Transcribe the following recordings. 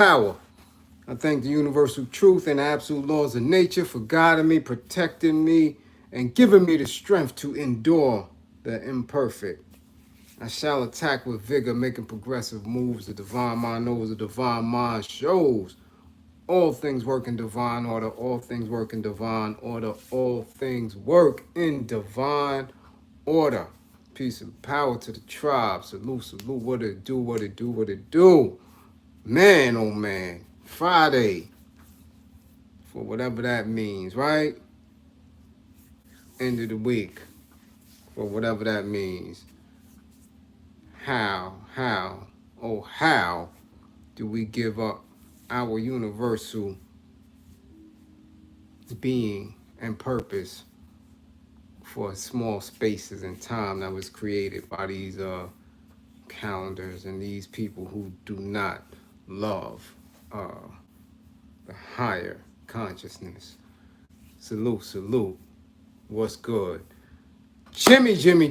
Power. I thank the universal truth and absolute laws of nature for guiding me, protecting me, and giving me the strength to endure the imperfect. I shall attack with vigor, making progressive moves. The divine mind knows, the divine mind shows. All things work in divine order. All things work in divine order. All things work in divine order. Peace and power to the tribe. Salute, salute. What it do, what it do, what it do. Man, oh man. Friday. For whatever that means, right? End of the week. For whatever that means. How do we give up our universal being and purpose for small spaces and time that was created by these calendars and these people who do not love uh, the higher consciousness? Salute, salute. What's good? Jimmy. Yeah, I'm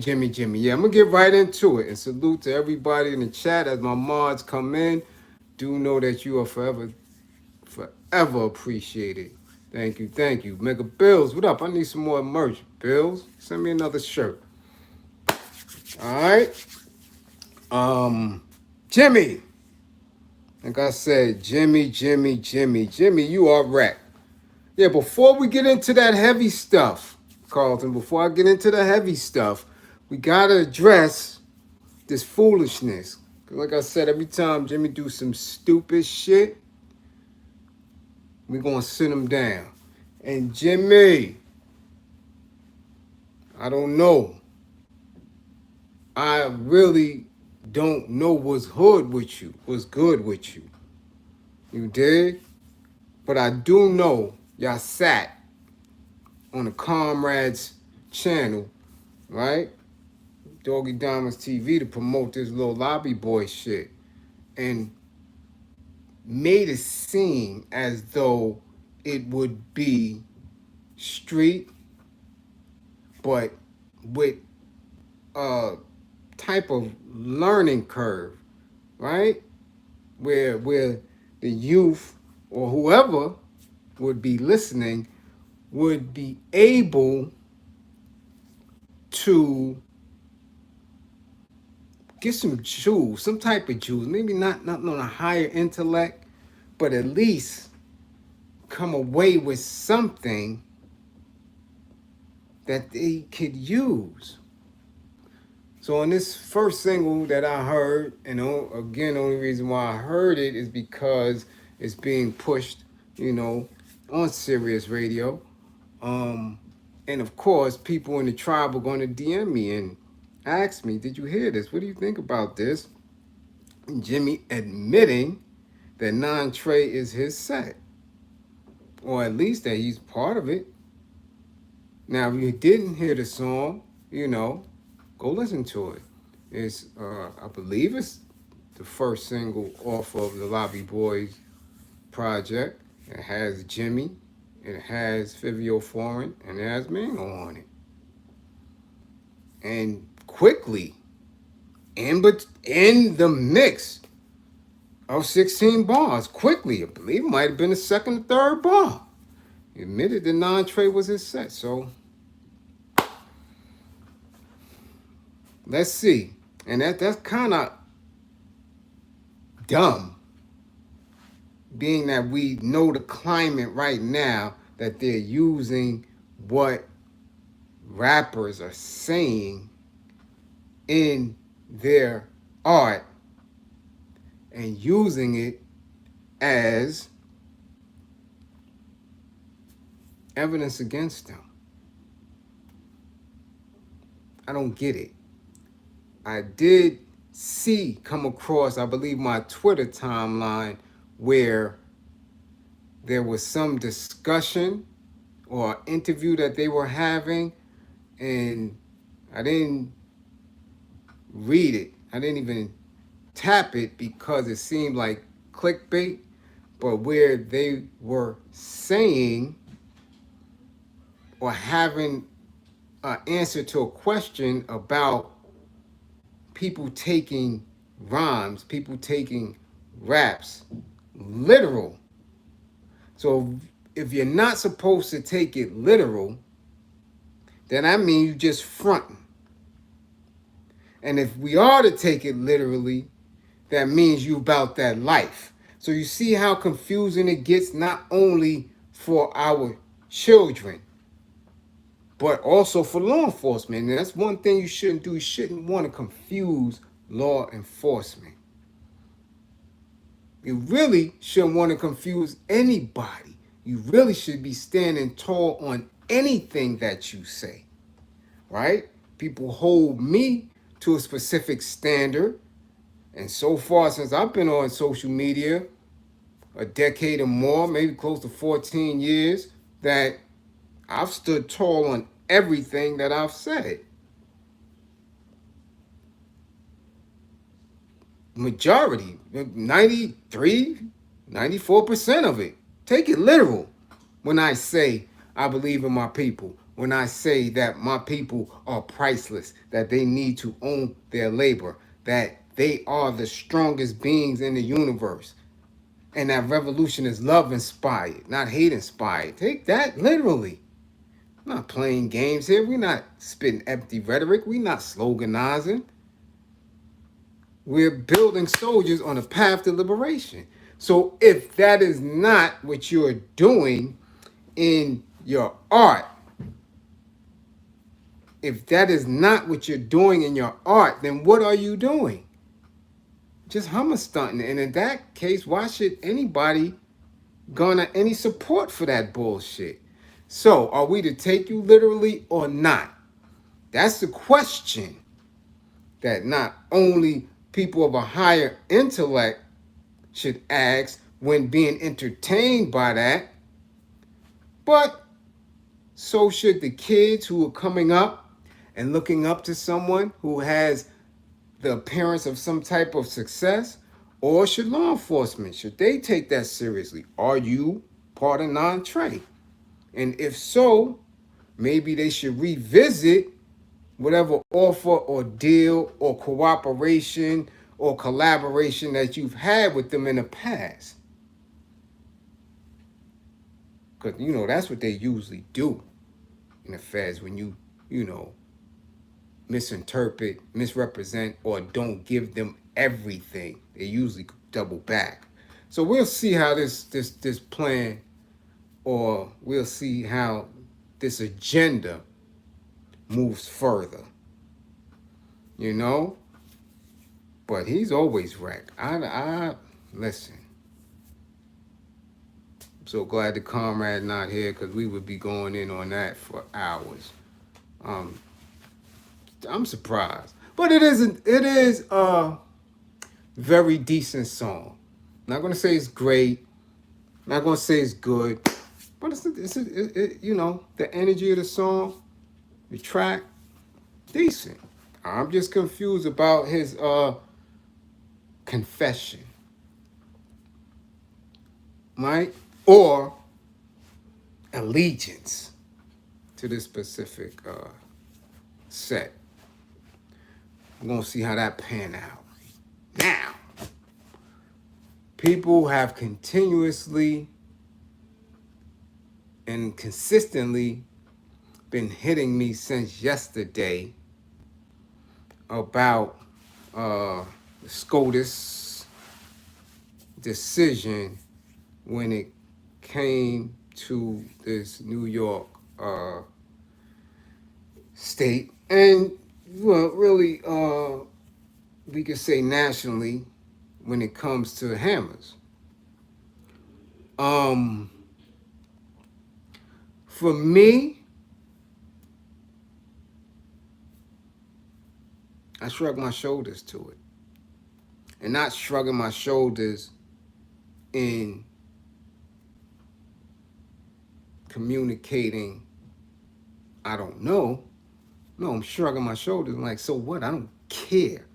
going to get right into it. And salute to everybody in the chat as my mods come in. Do know that you are forever appreciated. Thank you, thank you. Mega Bills, what up? I need some more merch. Bills, send me another shirt. All right. Jimmy. Like I said, Jimmy, you are wrecked. Yeah, before we get into that heavy stuff, Carlton, before I get into the heavy stuff, we gotta address this foolishness. Like I said, every time Jimmy do some stupid shit, we gonna sit him down. And Jimmy, I don't know. I really don't know what's good with you. What's good with you. You dig? But I do know y'all sat on the Comrades channel, right? Doggy Diamonds TV to promote this little lobby boy shit. And made it seem as though it would be street, but with a type of learning curve, right? Where the youth or whoever would be listening would be able to get some jewels, some type of jewels, maybe not on a higher intellect, but at least come away with something that they could use. So on this first single that I heard, and again, the only reason why I heard it is because it's being pushed, on Sirius Radio. And of course, people in the tribe are going to DM me and ask me, did you hear this? What do you think about this? And Jimmy admitting that non-Trey is his set, or at least that he's part of it. Now, if you didn't hear the song, go listen to it. It's, I believe it's the first single off of the Lobby Boys project. It has Jimmy, it has Fivio Foreign, and it has Mango on it. And quickly, in the mix of 16 bars, quickly, I believe it might have been the second or third bar. He admitted that non-Trey was his set. So let's see. And that's kind of dumb, being that we know the climate right now that they're using what rappers are saying in their art and using it as evidence against them. I don't get it. I did come across, I believe, my Twitter timeline where there was some discussion or interview that they were having, and I didn't read it. I didn't even tap it because it seemed like clickbait, but where they were saying or having an answer to a question about people taking rhymes, people taking raps literal. So if you're not supposed to take it literal, then that means you just fronting. And if we are to take it literally, that means you about that life. So you see how confusing it gets, not only for our children, but also for law enforcement. And that's one thing you shouldn't do. You shouldn't want to confuse law enforcement. You really shouldn't want to confuse anybody. You really should be standing tall on anything that you say, right? People hold me to a specific standard. And so far, since I've been on social media, a decade or more, maybe close to 14 years, that I've stood tall on everything that I've said. Majority, 93, 94% of it. Take it literal when I say I believe in my people, when I say that my people are priceless, that they need to own their labor, that they are the strongest beings in the universe, and that revolution is love inspired, not hate inspired. Take that literally. We're not playing games here. We're not spitting empty rhetoric. We're not sloganizing. We're building soldiers on a path to liberation. So if that is not what you're doing in your art, if that is not what you're doing in your art, then what are you doing? Just hummer stunting. And in that case, why should anybody garner any support for that bullshit? So are we to take you literally or not? That's the question that not only people of a higher intellect should ask when being entertained by that, but so should the kids who are coming up and looking up to someone who has the appearance of some type of success, or should law enforcement, should they take that seriously? Are you part of non-trade? And if so, maybe they should revisit whatever offer or deal or cooperation or collaboration that you've had with them in the past. Because, that's what they usually do in the feds when you misinterpret, misrepresent, or don't give them everything. They usually double back. So we'll see how this plan, or we'll see how this agenda moves further. But he's always wrecked. I listen. I'm so glad the comrade not here, because we would be going in on that for hours. I'm surprised, but it is a very decent song. Not gonna say it's great. Not gonna say it's good, but it's the energy of the song, the track, decent. I'm just confused about his confession, right? Or allegiance to this specific set. We're going to see how that pan out. Now, people have continuously and consistently been hitting me since yesterday about the SCOTUS decision when it came to this New York state, and really we could say nationally when it comes to hammers. For me, I shrug my shoulders to it. And not shrugging my shoulders in communicating, I don't know. No, I'm shrugging my shoulders like, so what? I don't care.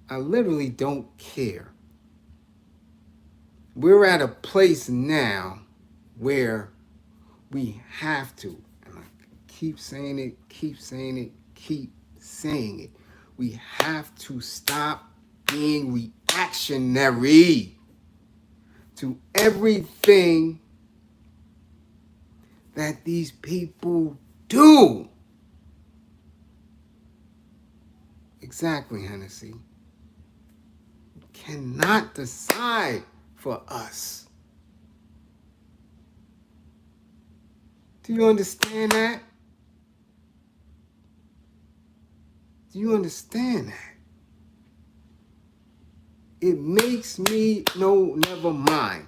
I literally don't care. We're at a place now where we have to, and I keep saying it, keep saying it, keep saying it. We have to stop being reactionary. to everything that these people do. Exactly, Hennessy. Cannot decide for us. Do you understand that? Do you understand that? It makes me never mind.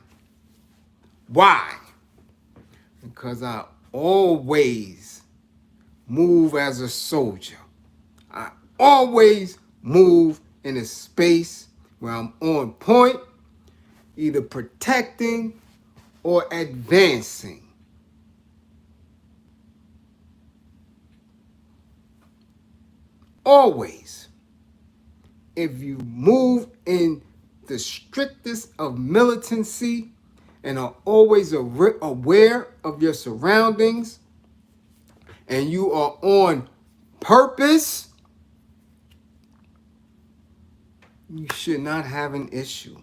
Why? Because I always move as a soldier. I always move in a space where I'm on point, either protecting or advancing. Always. If you move in the strictest of militancy and are always aware of your surroundings and you are on purpose, you should not have an issue.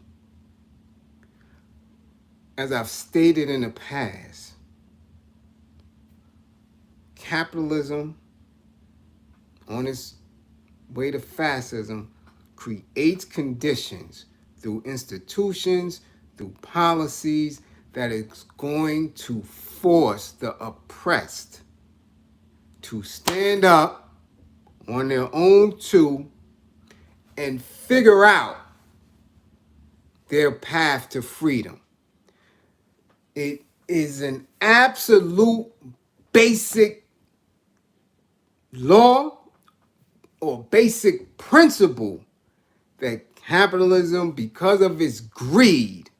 As I've stated in the past, capitalism on its way to fascism creates conditions through institutions, through policies that is going to force the oppressed to stand up on their own too and figure out their path to freedom. It is an absolute basic law or basic principle that capitalism, because of its greed,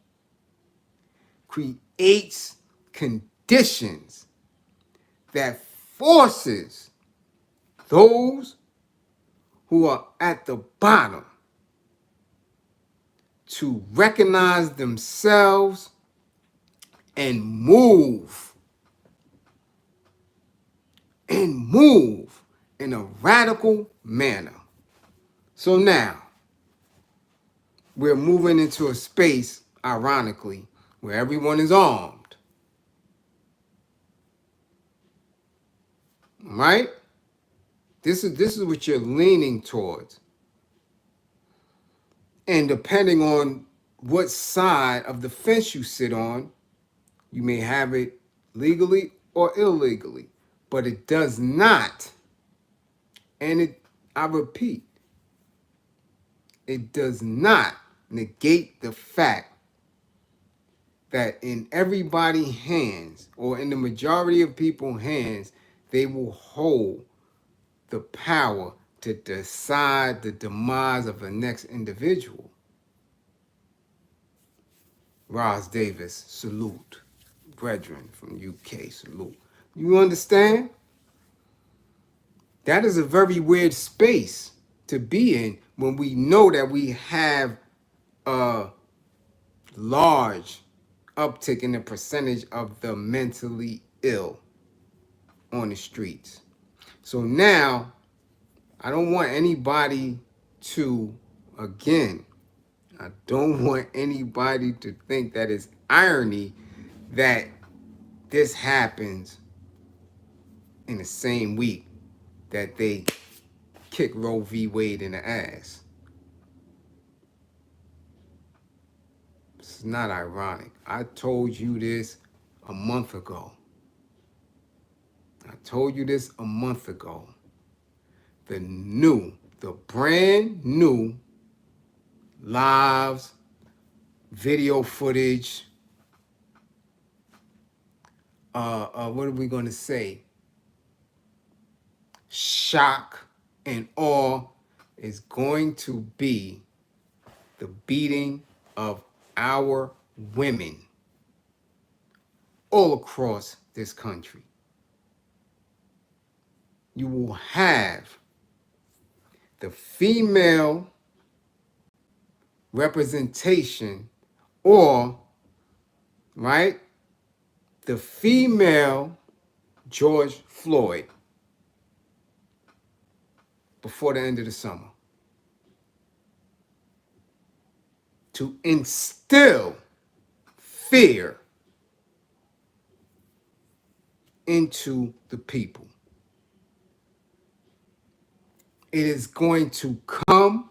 creates conditions that forces those who are at the bottom to recognize themselves and move in a radical manner. So now we're moving into a space, ironically, where everyone is armed. Right? This is what you're leaning towards. And depending on what side of the fence you sit on, you may have it legally or illegally. But it does not, and I repeat, it does not negate the fact that in everybody's hands, or in the majority of people's hands, they will hold the power to decide the demise of the next individual. Ross Davis, salute. Brethren from UK, salute. You understand? That is a very weird space to be in when we know that we have a large uptick in the percentage of the mentally ill on the streets. So now, I don't want anybody to, again, I don't want anybody to think that it's irony that this happens in the same week that they kick Roe v. Wade in the ass. It's not ironic. I told you this a month ago. The brand new lives, video footage, what are we going to say? Shock and awe is going to be the beating of our women all across this country. You will have the female representation, or, right, the female George Floyd before the end of the summer, to instill fear into the people. It is going to come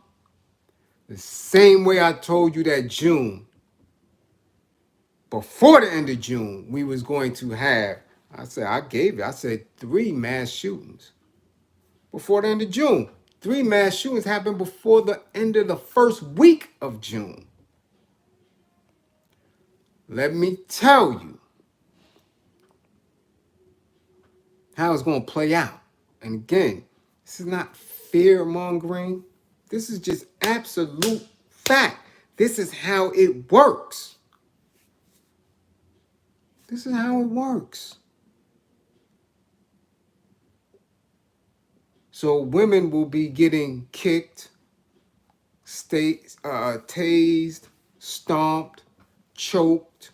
the same way I told you that June, before the end of June, we was going to have, I said 3 mass shootings. Before the end of June. 3 mass shootings happened before the end of the first week of June. Let me tell you how it's going to play out. And again, this is not fear mongering. This is just absolute fact. This is how it works. This is how it works. So women will be getting kicked, tased, stomped, choked.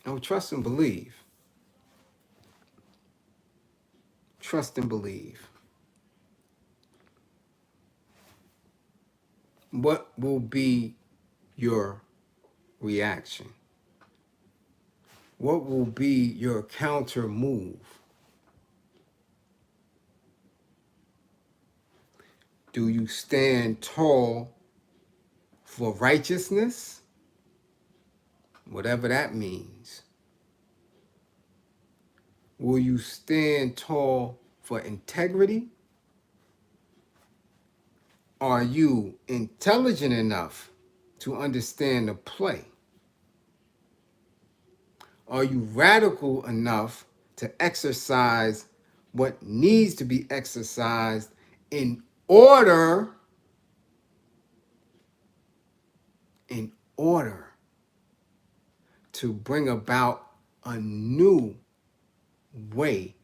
No, trust and believe. Trust and believe. What will be your reaction? What will be your counter move? Do you stand tall for righteousness? Whatever that means. Will you stand tall for integrity? Are you intelligent enough to understand the play? Are you radical enough to exercise what needs to be exercised in order to bring about a new way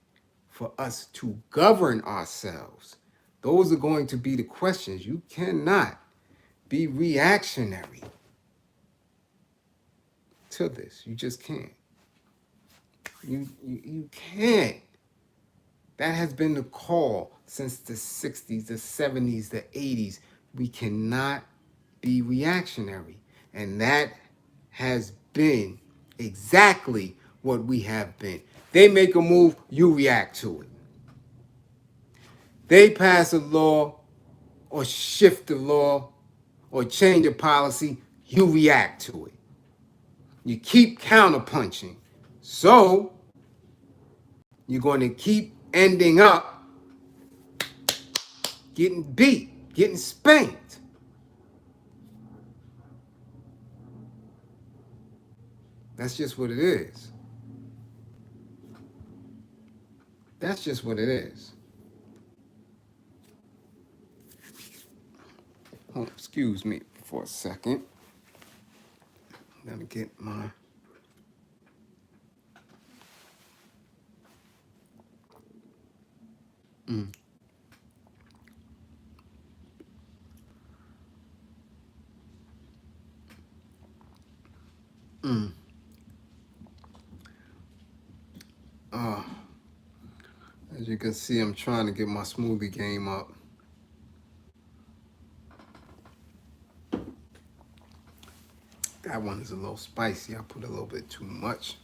for us to govern ourselves? Those are going to be the questions. You cannot be reactionary to this. You just can't. You can't. That has been the call since the 60s, the 70s, the 80s. We cannot be reactionary. And that has been exactly what we have been. They make a move, you react to it. They pass a law or shift the law or change a policy, you react to it. You keep counterpunching. So you're going to keep ending up getting beat, getting spanked. That's just what it is. That's just what it is. Oh, excuse me for a second. I'm gonna get my as you can see, I'm trying to get my smoothie game up. That one is a little spicy. I put a little bit too much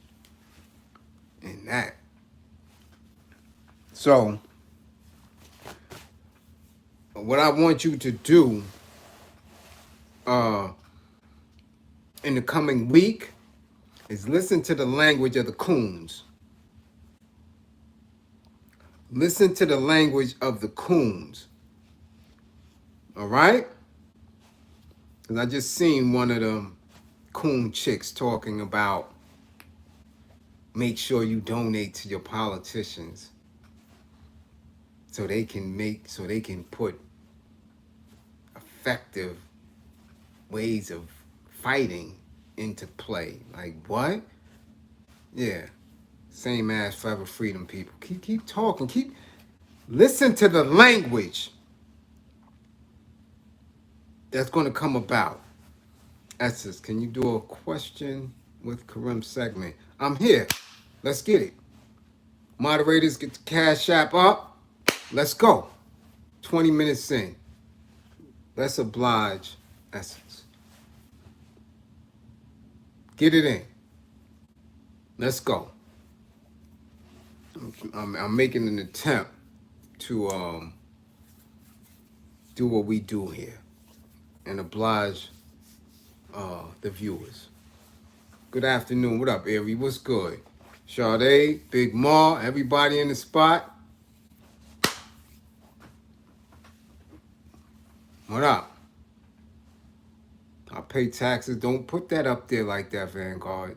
in that. So, what I want you to do in the coming week is listen to the language of the coons. Listen to the language of the coons. All right? Because I just seen one of them coon chicks talking about make sure you donate to your politicians so they can put effective ways of fighting into play. Like what? Yeah. Same as Forever Freedom people. Keep talking. Listen to the language that's going to come about. Essence, can you do a question with Karim segment? I'm here. Let's get it. Moderators, get the Cash App up. Let's go. 20 minutes in. Let's oblige essence. Get it in. Let's go. I'm making an attempt to do what we do here and oblige the viewers. Good afternoon. What up, Ari? What's good? Sade, Big Ma, everybody in the spot. What up? I pay taxes. Don't put that up there like that, Vanguard.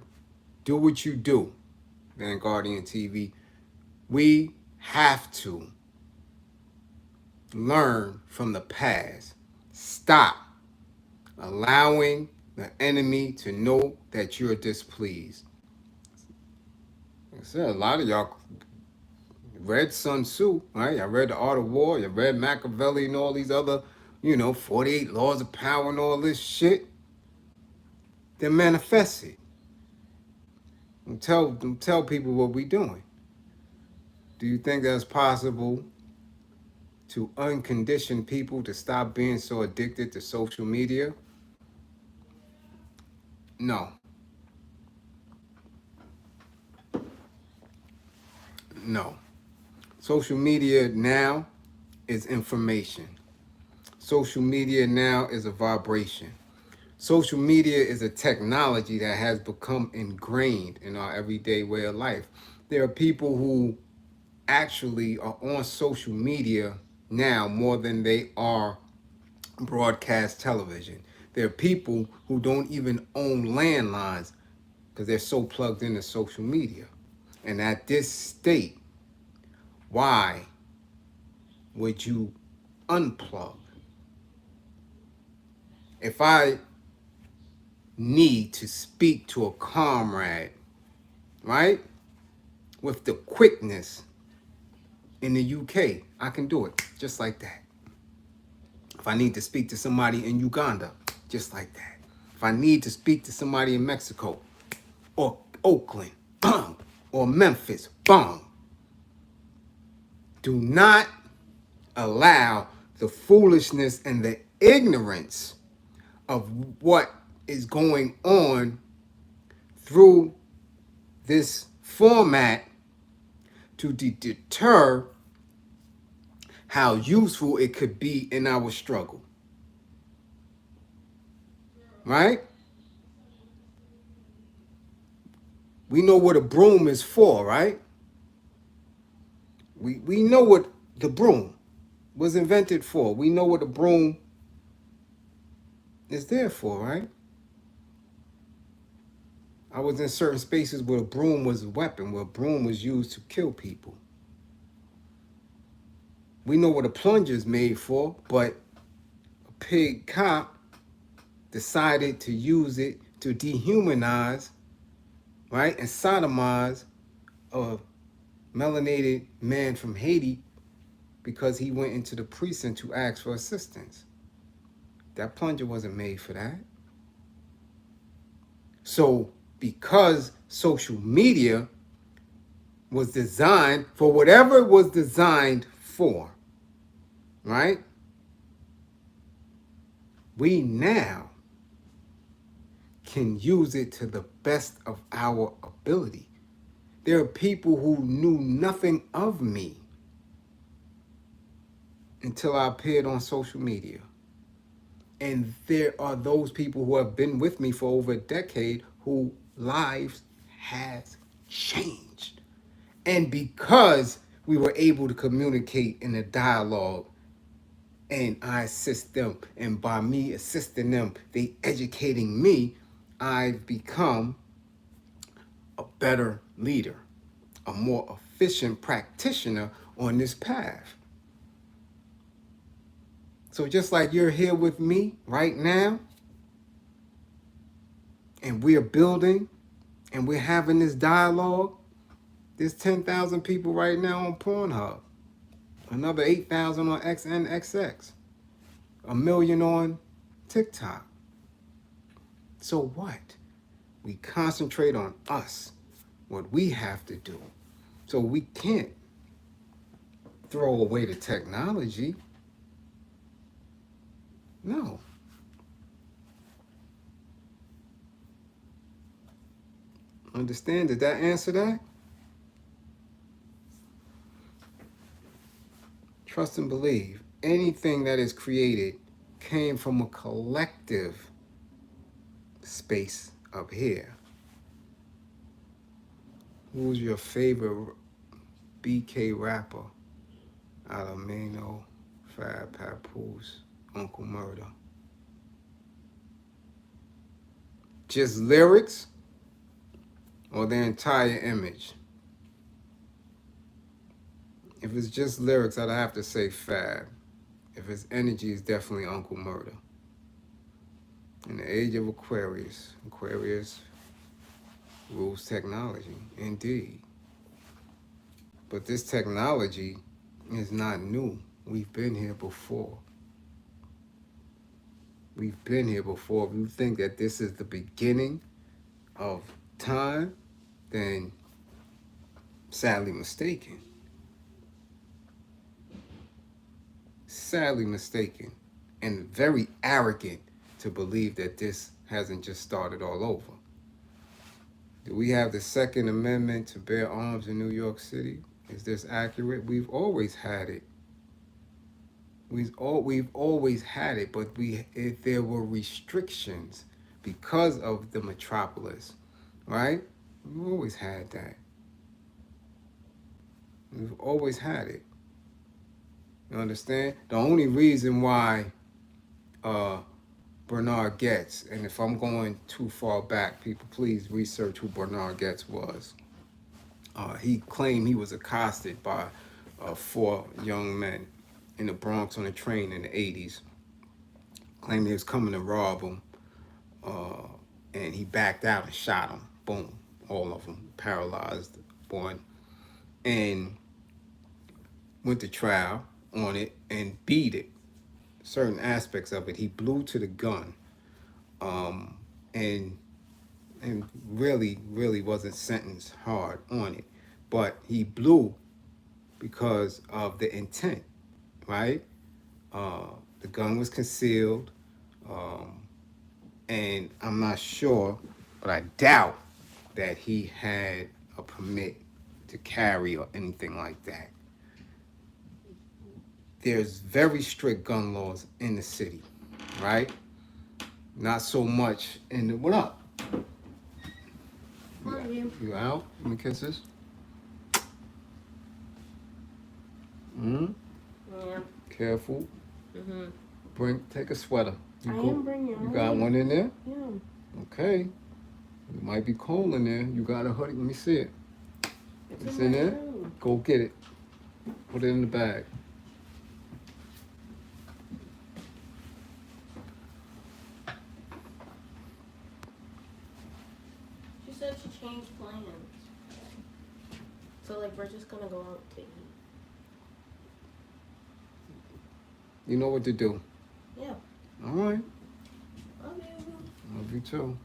Do what you do, Vanguardian TV. We have to learn from the past. Stop allowing the enemy to know that you're displeased. Like I said, a lot of y'all read Sun Tzu, right? I read The Art of War. You read Machiavelli and all these other, 48 laws of power and all this shit. Then manifest it. And tell people what we doing. Do you think that's possible to uncondition people to stop being so addicted to social media? No. No. Social media now is information. Social media now is a vibration. Social media is a technology that has become ingrained in our everyday way of life. There are people who actually are on social media now more than they are broadcast television. There are people who don't even own landlines because they're so plugged into social media. And at this state, why would you unplug? If I need to speak to a comrade, right, with the quickness in the UK, I can do it just like that. If I need to speak to somebody in Uganda, just like that. If I need to speak to somebody in Mexico or Oakland, boom, or Memphis, boom. Do not allow the foolishness and the ignorance of what is going on through this format to deter how useful it could be in our struggle. Right? We know what a broom is for, right? We know what the broom was invented for. We know what a broom is there for, right? I was in certain spaces where a broom was a weapon, where a broom was used to kill people. We know what a plunger is made for, but a pig cop decided to use it to dehumanize, right, and sodomize a melanated man from Haiti because he went into the precinct to ask for assistance. That plunger wasn't made for that. So because social media was designed for whatever it was designed for, right? We now can use it to the best of our ability. There are people who knew nothing of me until I appeared on social media. And there are those people who have been with me for over a decade whose lives has changed. And because we were able to communicate in a dialogue and I assist them, and by me assisting them, they educating me, I've become a better leader, a more efficient practitioner on this path. So just like you're here with me right now, and we're building, and we're having this dialogue, there's 10,000 people right now on Pornhub, another 8,000 on XNXX, 1 million on TikTok. So what? We concentrate on us, what we have to do. So we can't throw away the technology. No. Understand? Did that answer that? Trust and believe. Anything that is created came from a collective space up here. Who's your favorite BK rapper? Alamino, Fab Papoose, Uncle Murder. Just lyrics or their entire image? If it's just lyrics, I'd have to say Fab. If it's energy, it's definitely Uncle Murder. In the age of Aquarius, Aquarius rules technology, indeed. But this technology is not new. We've been here before. We've been here before. If you think that this is the beginning of time, then sadly mistaken. Sadly mistaken. And very arrogant to believe that this hasn't just started all over. Do we have the Second Amendment to bear arms in New York City? Is this accurate? We've always had it. We've always had it, but if there were restrictions because of the metropolis, right? We've always had that. We've always had it. You understand? The only reason why Bernard Getz, and if I'm going too far back, people please research who Bernard Getz was. He claimed he was accosted by 4 young men in the Bronx on a train in the 80s. Claimed he was coming to rob him, and he backed out and shot him. Boom, all of them paralyzed, one, and went to trial on it and beat it. Certain aspects of it, he blew to the gun, and really wasn't sentenced hard on it, but he blew because of the intent, right? The gun was concealed, and I'm not sure, but I doubt that he had a permit to carry or anything like that. There's very strict gun laws in the city, right? Not so much in the, what up? You out? Let me kiss this. Yeah. Careful. Take a sweater. I am bringing. You got one in there? Yeah. Okay. It might be cold in there. You got a hoodie? Let me see it. It's in there? Room. Go get it. Put it in the bag. She said she changed plans. So like we're just gonna go out to eat. You know what to do. Yeah. All right. Love you. Love you too.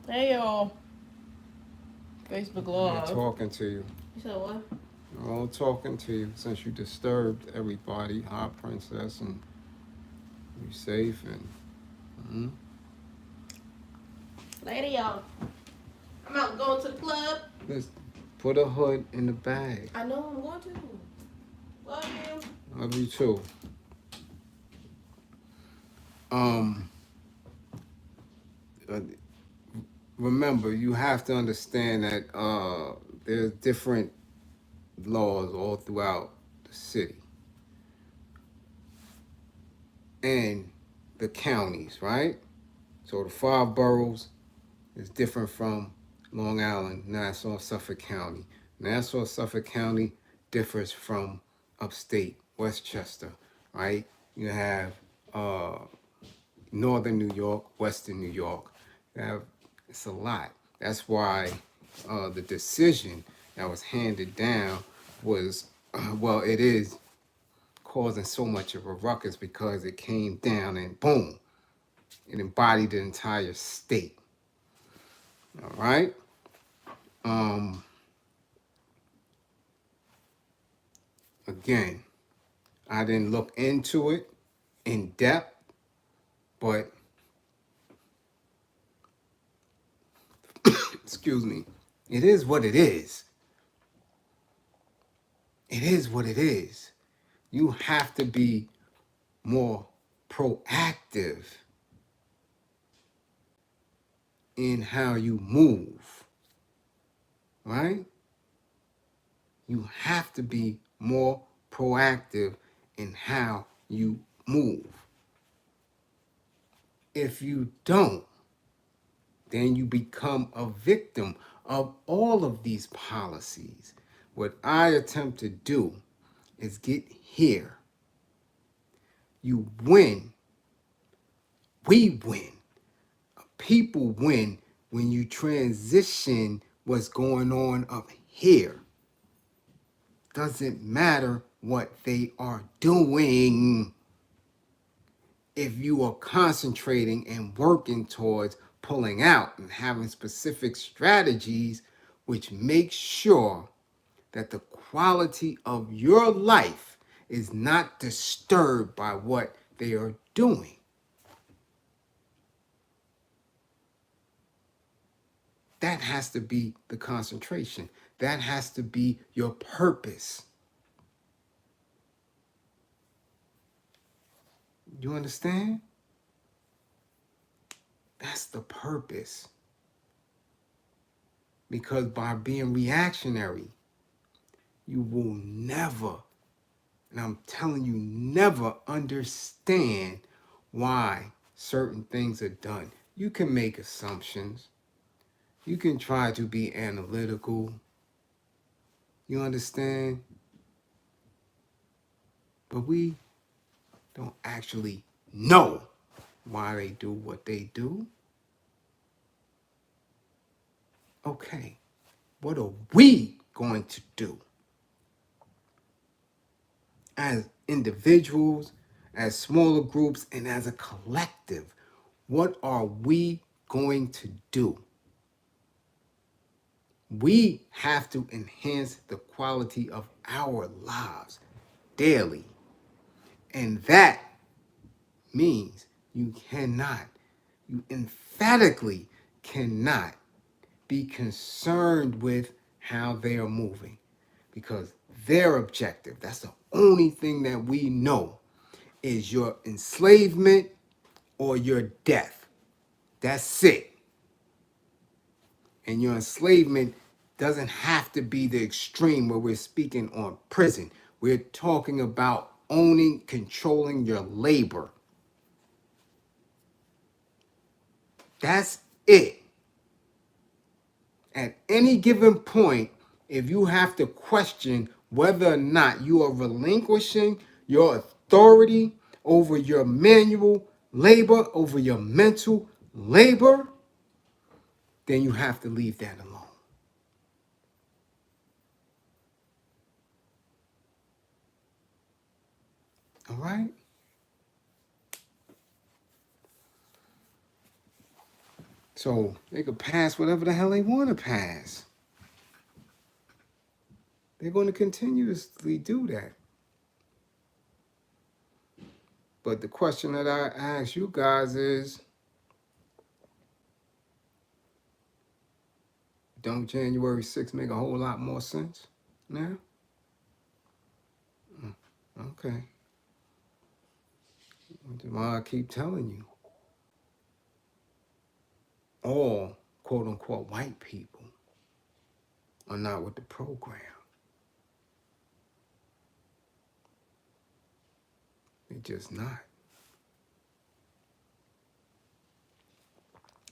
Hey y'all. Facebook They're Live. talking to you. You said what? They're all talking to you since you disturbed everybody. Hi, Princess, and you safe and. Later, y'all. I'm out going to the club. Let's put a hood in the bag. I know I'm going to. Love you. Love you too. Remember, you have to understand that there's different laws all throughout the city and the counties, right? So the 5 boroughs is different from Long Island, Nassau, Suffolk County. Nassau, Suffolk County differs from upstate Westchester, right? You have Northern New York, Western New York. You have, it's a lot. That's why the decision that was handed down was, well, it is causing so much of a ruckus because it came down and boom, it embodied the entire state. All right. Again, I didn't look into it, in depth, but excuse me, it is what it is. It is what it is. You have to be more proactive in how you move, right? You have to be more proactive in how you move. If you don't, then you become a victim of all of these policies. What I attempt to do is get here. You win. We win. People win when you transition what's going on up here. Doesn't matter what they are doing. If you are concentrating and working towards pulling out and having specific strategies which make sure that the quality of your life is not disturbed by what they are doing. That has to be the concentration. That has to be your purpose. You understand? That's the purpose. Because by being reactionary, you will never, and I'm telling you, never understand why certain things are done. You can make assumptions. You can try to be analytical. You understand? But we don't actually know why they do what they do. Okay, what are we going to do as individuals, as smaller groups, and as a collective? What are we going to do? We have to enhance the quality of our lives daily. And that means you emphatically cannot be concerned with how they are moving, because their objective, that's the only thing that we know, is your enslavement or your death. That's it. And your enslavement doesn't have to be the extreme where we're speaking on prison. We're talking about owning, controlling your labor. That's it. At any given point, if you have to question whether or not you are relinquishing your authority over your manual labor, over your mental labor, then you have to leave that alone. All right? So they could pass whatever the hell they want to pass. They're going to continuously do that. But the question that I ask you guys is, don't January 6th make a whole lot more sense now? Okay. Why I keep telling you, all quote unquote white people are not with the program. They're just not.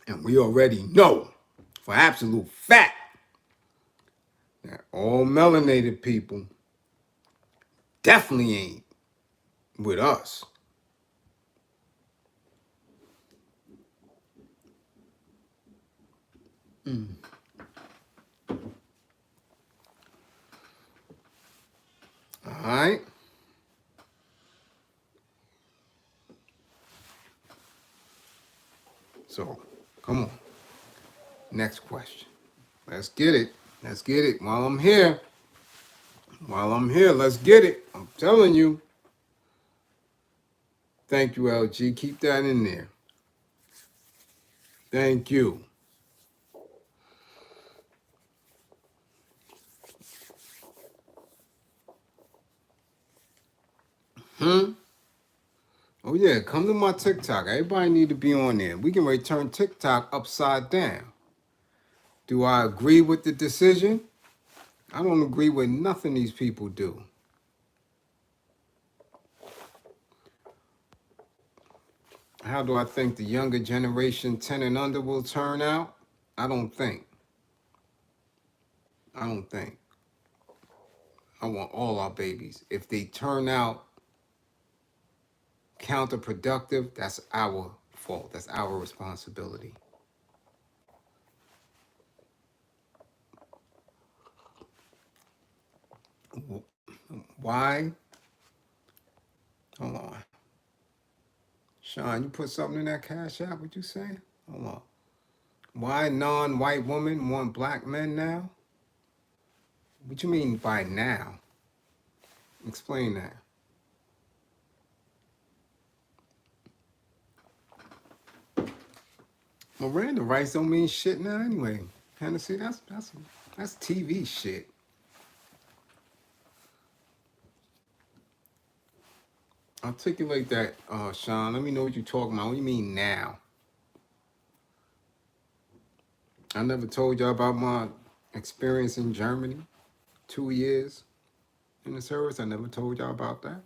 And we already know for absolute fact that all melanated people definitely ain't with us. All right. So, come on. Next question. Let's get it. Let's get it. While I'm here, let's get it. I'm telling you. Thank you, LG. Keep that in there. Thank you. Oh yeah, come to my TikTok. Everybody need to be on there. We can return TikTok upside down. Do I agree with the decision? I don't agree with nothing these people do. How do I think the younger generation 10 and under will turn out? I don't think. I want all our babies. If they turn out counterproductive, that's our fault. That's our responsibility. Why? Hold on. Sean, you put something in that cash app? What you say? Hold on. Why non-white women want black men now? What you mean by now? Explain that. Miranda rights don't mean shit now anyway. Hennessy, that's TV shit. Articulate that, Sean. Let me know what you're talking about. What do you mean now? I never told y'all about my experience in Germany. 2 years in the service. I never told y'all about that.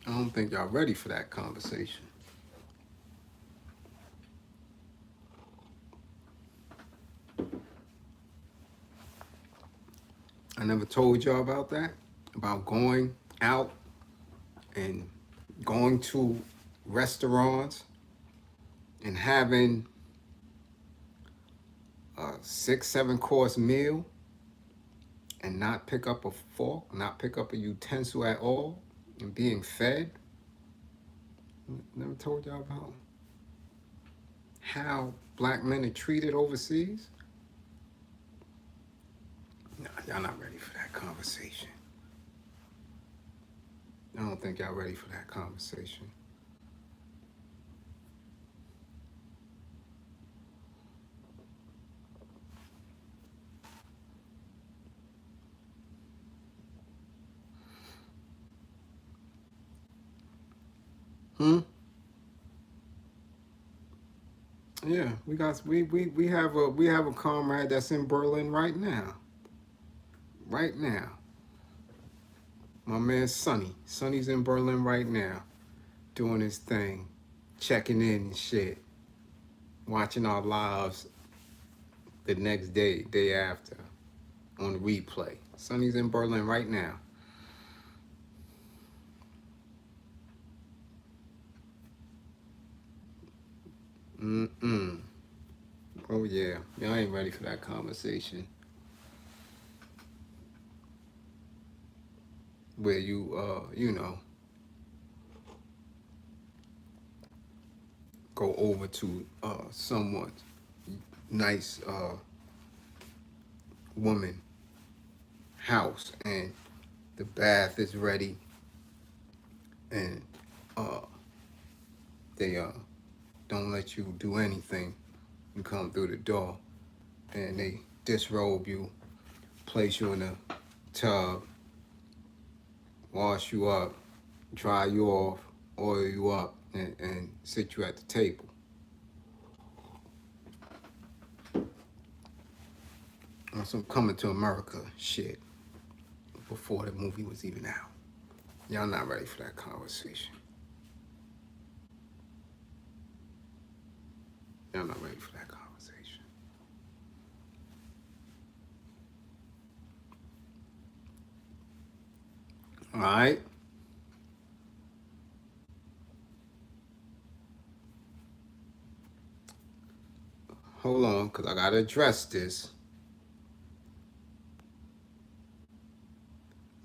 I don't think y'all ready for that conversation. I never told y'all about that. About going out and going to restaurants and having a 6-7 course meal and not pick up a fork, not pick up a utensil at all, and being fed. Never told y'all about how black men are treated overseas. No, y'all not ready for that conversation. I don't think y'all ready for that conversation. Yeah, we have a comrade that's in Berlin right now. Right now. My man Sonny. Sonny's in Berlin right now, doing his thing, checking in and shit, watching our lives the next day after, on replay. Sonny's in Berlin right now. Oh yeah, y'all ain't ready for that conversation. Where you go over to someone's nice woman house and the bath is ready and they don't let you do anything. You come through the door and they disrobe you, place you in a tub, wash you up, dry you off, oil you up, and sit you at the table. On some Coming to America shit before the movie was even out. Y'all not ready for that conversation. Y'all not ready for that conversation. All right. Hold on, because I got to address this.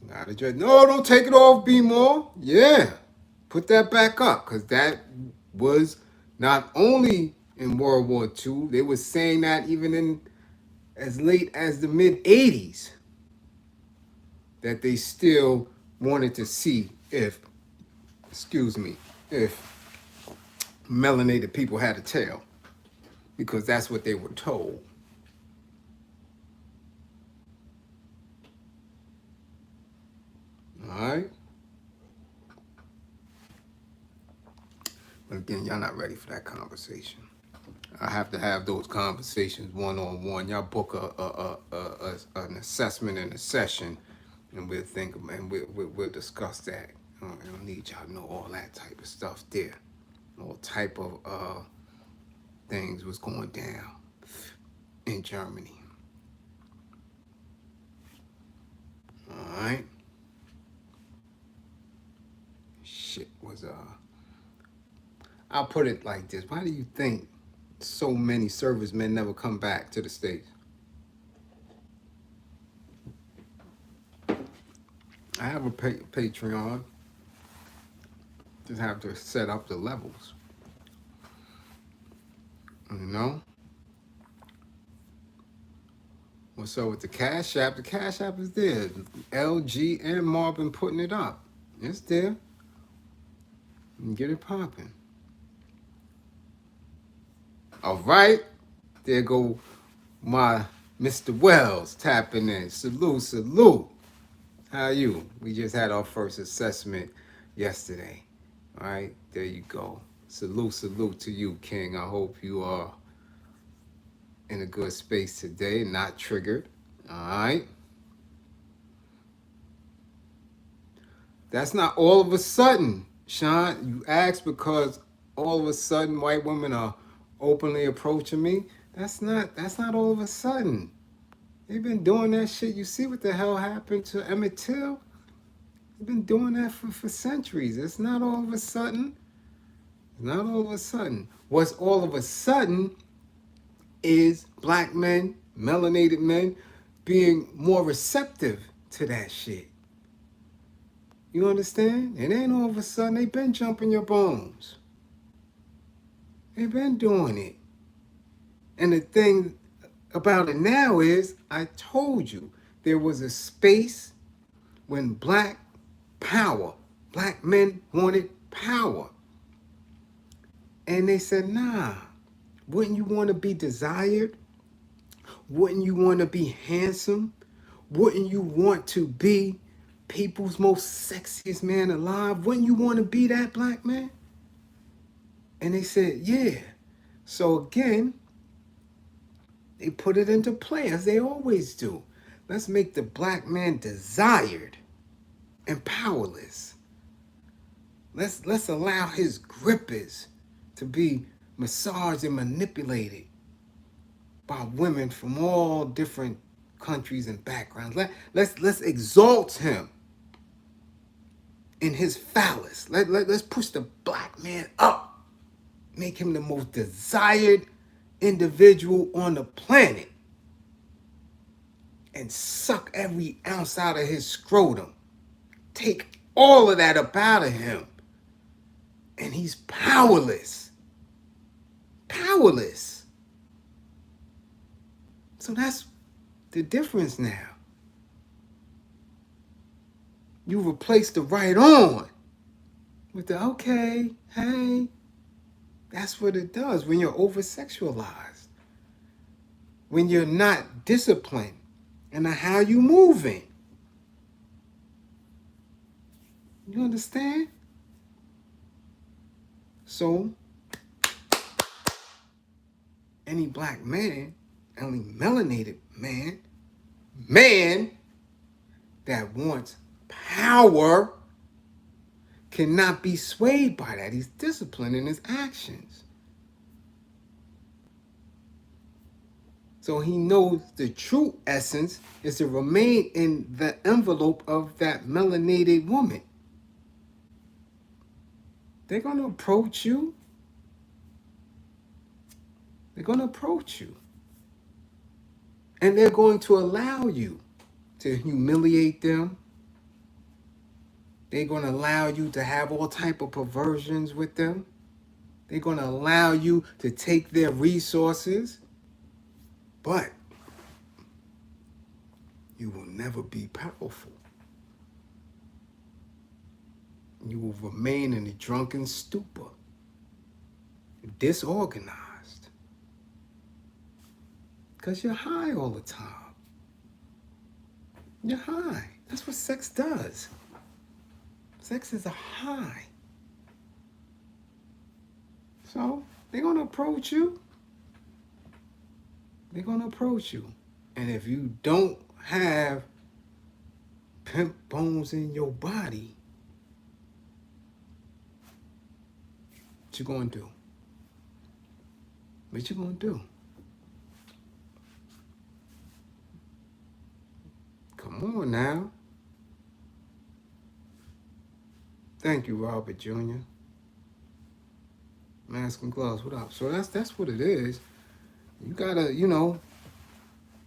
No, don't take it off, B-More. Yeah. Put that back up, because that was not only in World War II, they were saying that even in as late as the mid-'80s. that they still wanted to see if melanated people had a tail, because that's what they were told. All right? But again, y'all not ready for that conversation. I have to have those conversations one-on-one. Y'all book an assessment and a session, and we'll think and we'll discuss that. I don't need y'all to know all that type of stuff there. All type of things was going down in Germany. All right. Shit was I'll put it like this. Why do you think so many servicemen never come back to the States? I have a Patreon. Just have to set up the levels. You know? What's up with the Cash App? The Cash App is there. LG and Marvin putting it up. It's there. And get it popping. All right. There go my Mr. Wells tapping in. Salute, salute. How are you? We just had our first assessment yesterday. All right. There you go. Salute, salute to you, King. I hope you are in a good space today, not triggered. All right. That's not all of a sudden, Sean. You asked because all of a sudden white women are openly approaching me. That's not all of a sudden. They've been doing that shit. You see what the hell happened to Emmett Till? They've been doing that for centuries. It's not all of a sudden. It's not all of a sudden. What's all of a sudden is black men, melanated men, being more receptive to that shit. You understand? It ain't all of a sudden. They been jumping your bones. They been doing it. And the thing about it now is, I told you, there was a space when black men wanted power. And they said, nah, wouldn't you want to be desired? Wouldn't you want to be handsome? Wouldn't you want to be people's most sexiest man alive? Wouldn't you want to be that black man? And they said, yeah. So again, they put it into play as they always do. Let's make the black man desired and powerless. Let's allow his grippers to be massaged and manipulated by women from all different countries and backgrounds. Let's exalt him in his phallus. Let's push the black man up. Make him the most desired individual on the planet. And suck every ounce out of his scrotum. Take all of that up out of him. And he's powerless. Powerless. So that's the difference now. You replace the right on with the okay, hey. That's what it does when you're over-sexualized. When you're not disciplined in how you moving. You understand? So, any black man, any melanated man that wants power cannot be swayed by that. He's disciplined in his actions. So he knows the true essence is to remain in the envelope of that melanated woman. They're going to approach you. They're going to approach you. And they're going to allow you to humiliate them. They're going to allow you to have all type of perversions with them. They're going to allow you to take their resources. But you will never be powerful. You will remain in a drunken stupor, disorganized, because you're high all the time. You're high. That's what sex does. Sex is a high. So they're going to approach you. They're going to approach you. And if you don't have pimp bones in your body, what you going to do? What you going to do? Come on now. Thank you, Robert Jr. Mask and gloves, what up? So that's what it is. You gotta,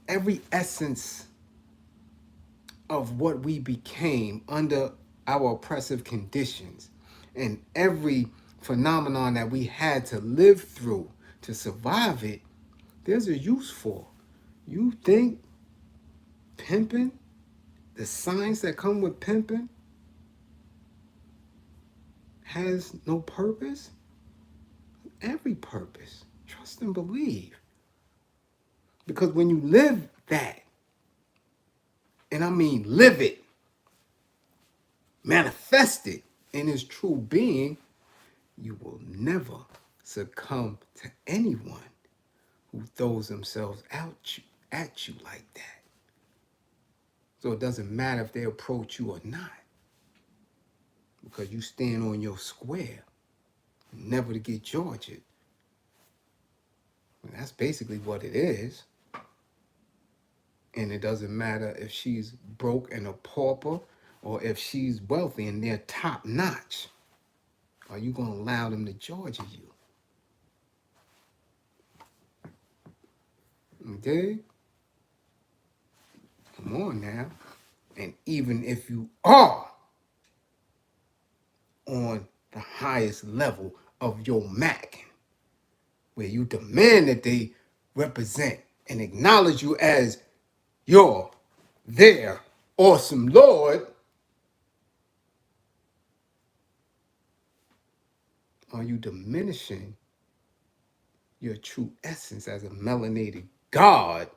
every essence of what we became under our oppressive conditions and every phenomenon that we had to live through to survive it, there's a use for. You think pimping, the signs that come with pimping, has no purpose? Every purpose. Trust and believe. Because when you live that, and I mean live it, manifest it in its true being, you will never succumb to anyone who throws themselves at you like that. So it doesn't matter if they approach you or not, because you stand on your square, never to get Georgia. And that's basically what it is. And it doesn't matter if she's broke and a pauper or if she's wealthy and they're top notch. Are you going to allow them to Georgia you? Okay? Come on now. And even if you are on the highest level of your Mac, where you demand that they represent and acknowledge you as their awesome Lord, are you diminishing your true essence as a melanated God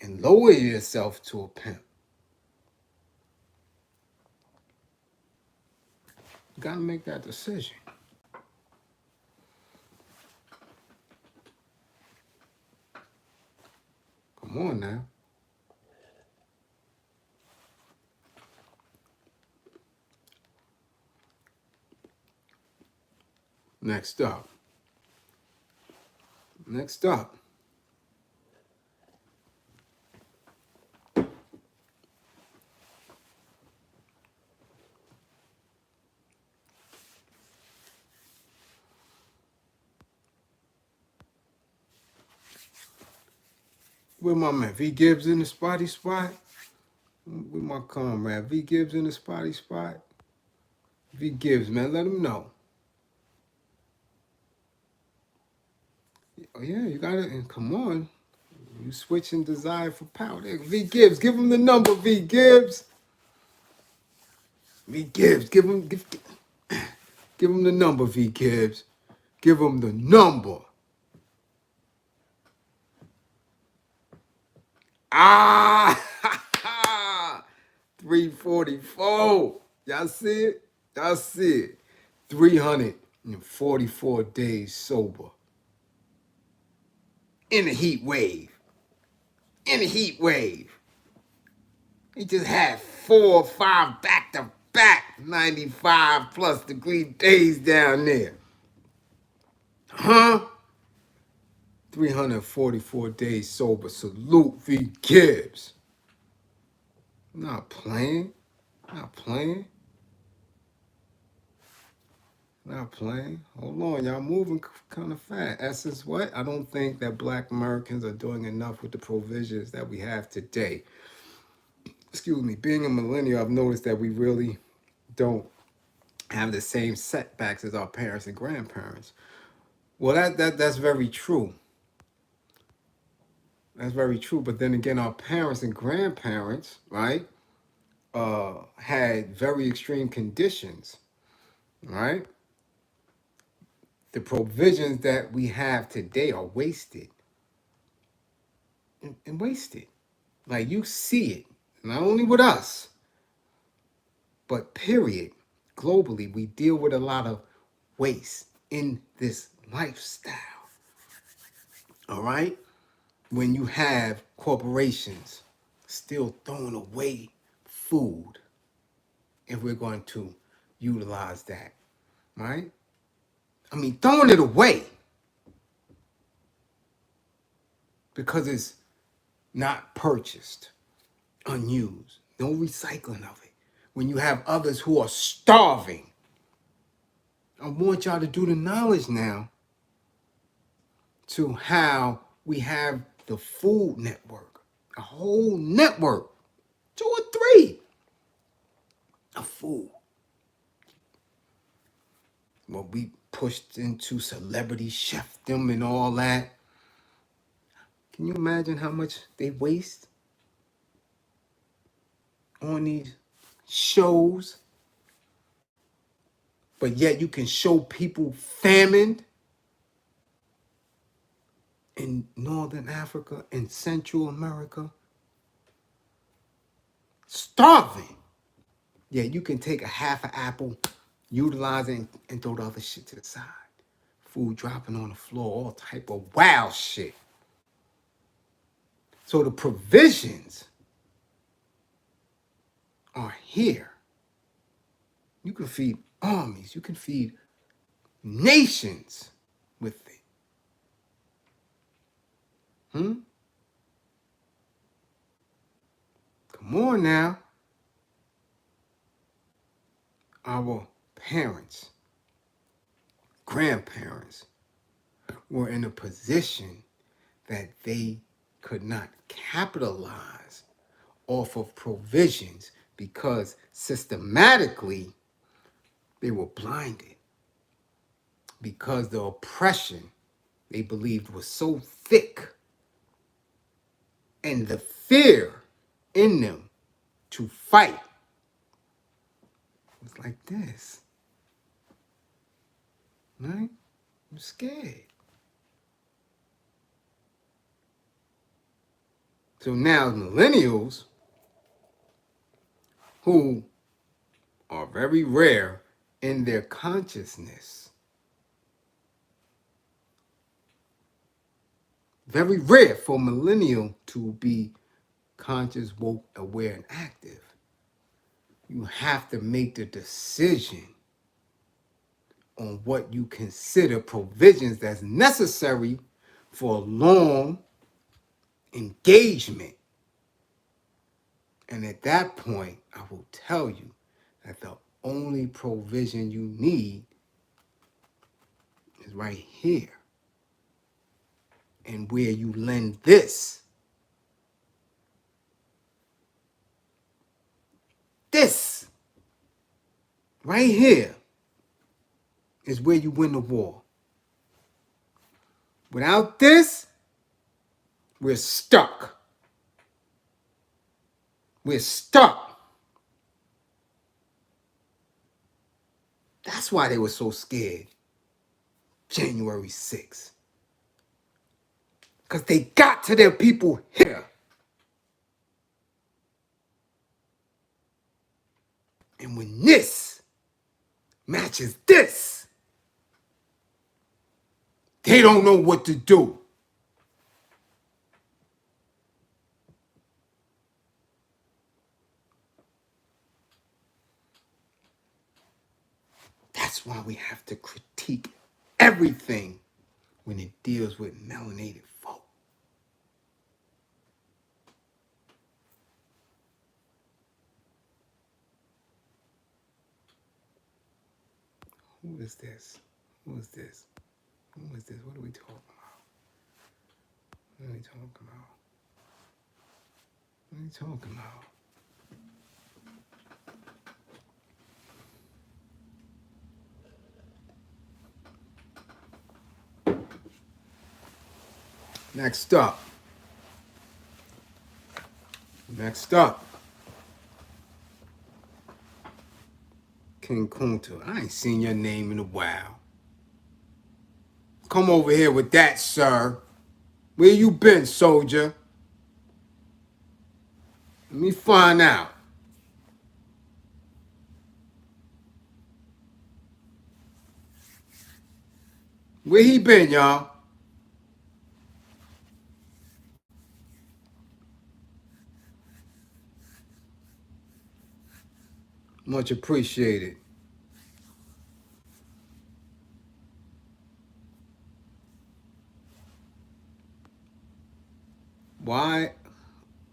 and lower yourself to a pimp? You gotta make that decision. Come on now. Next up. Where my man? V Gibbs in the spotty spot? With my comrade. V Gibbs in the spotty spot? V Gibbs, man, let him know. Oh, yeah, you got it. Come on. You switching desire for power. There, V Gibbs, give him the number, V Gibbs. V Gibbs, give him the number, V Gibbs. Give him the number. Ah! 344. Y'all see it? 344 days sober. In a heat wave. He just had 4 or 5 back-to-back 95 plus degree days down there. Huh? 344 days sober. Salute V. Gibbs. Not playing. Hold on, y'all moving kind of fast. Essence what? I don't think that Black Americans are doing enough with the provisions that we have today. Excuse me. Being a millennial, I've noticed that we really don't have the same setbacks as our parents and grandparents. Well, that's very true. That's very true. But then again, our parents and grandparents, right, had very extreme conditions. right? The provisions that we have today are wasted and wasted. Like you see it, not only with us, but period. Globally, we deal with a lot of waste in this lifestyle. All right? When you have corporations still throwing away food, if we're going to utilize that, right? I mean, throwing it away because it's not purchased, unused, no recycling of it. When you have others who are starving, I want y'all to do the knowledge now to how we have the food network, a whole network, 2 or 3 of food. Well, we pushed into celebrity chefdom and all that. Can you imagine how much they waste on these shows? But yet you can show people famine in Northern Africa and Central America, starving. Yeah, you can take a half an apple, utilize it, and throw the other shit to the side. Food dropping on the floor, all type of wild shit. So the provisions are here. You can feed armies, you can feed nations with it. Come on now. Our parents, grandparents were in a position that they could not capitalize off of provisions because systematically they were blinded because the oppression they believed was so thick and the fear in them to fight was like this, right? I'm scared. So now millennials, who are very rare in their consciousness, very rare for a millennial to be conscious, woke, aware, and active. You have to make the decision on what you consider provisions that's necessary for long engagement. And at that point, I will tell you that the only provision you need is right here. And where you lend this right here is where you win the war. Without this, we're stuck. We're stuck. That's why they were so scared January 6th. Because they got to their people here. And when this matches this, they don't know what to do. That's why we have to critique everything when it deals with melanated folk. Who is this? Who is this? Who is this? What are we talking about? What are we talking about? What are you talking about? Next up. King Kunta, I ain't seen your name in a while. Come over here with that, sir. Where you been, soldier? Let me find out. Where he been, y'all? Much appreciated. Why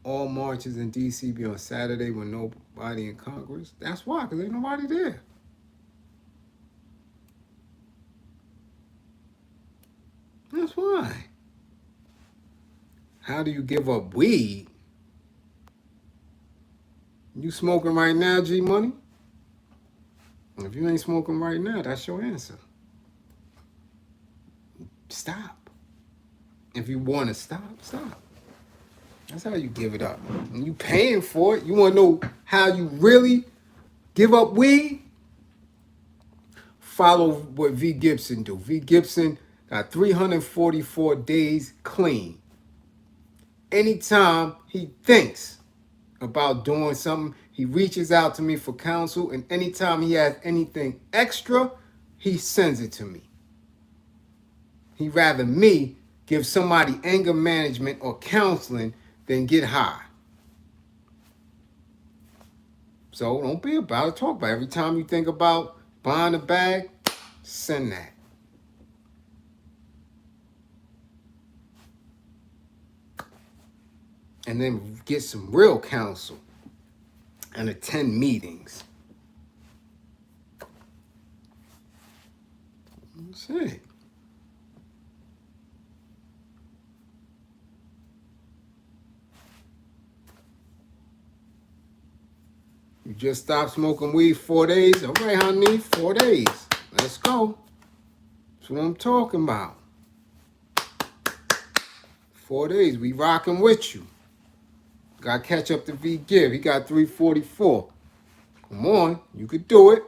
all marches in D.C. be on Saturday when nobody in Congress? That's why, because ain't nobody there. That's why. How do you give up weed? You smoking right now, G Money? If you ain't smoking right now, that's your answer. Stop. If you want to stop, stop. That's how you give it up. When you paying for it, you want to know how you really give up weed? Follow what V. Gibson do. V. Gibson got 344 days clean. Anytime he thinks about doing something, he reaches out to me for counsel, and anytime he has anything extra, he sends it to me. He'd rather me give somebody anger management or counseling than get high. So don't be about it, talk about it. Every time you think about buying a bag, send that. And then get some real counsel and attend meetings. That's it. You just stopped smoking weed 4 days? All right, honey, 4 days. Let's go. That's what I'm talking about. 4 days, we rocking with you. Got to catch up to V. Give. He got 344. Come on, you could do it.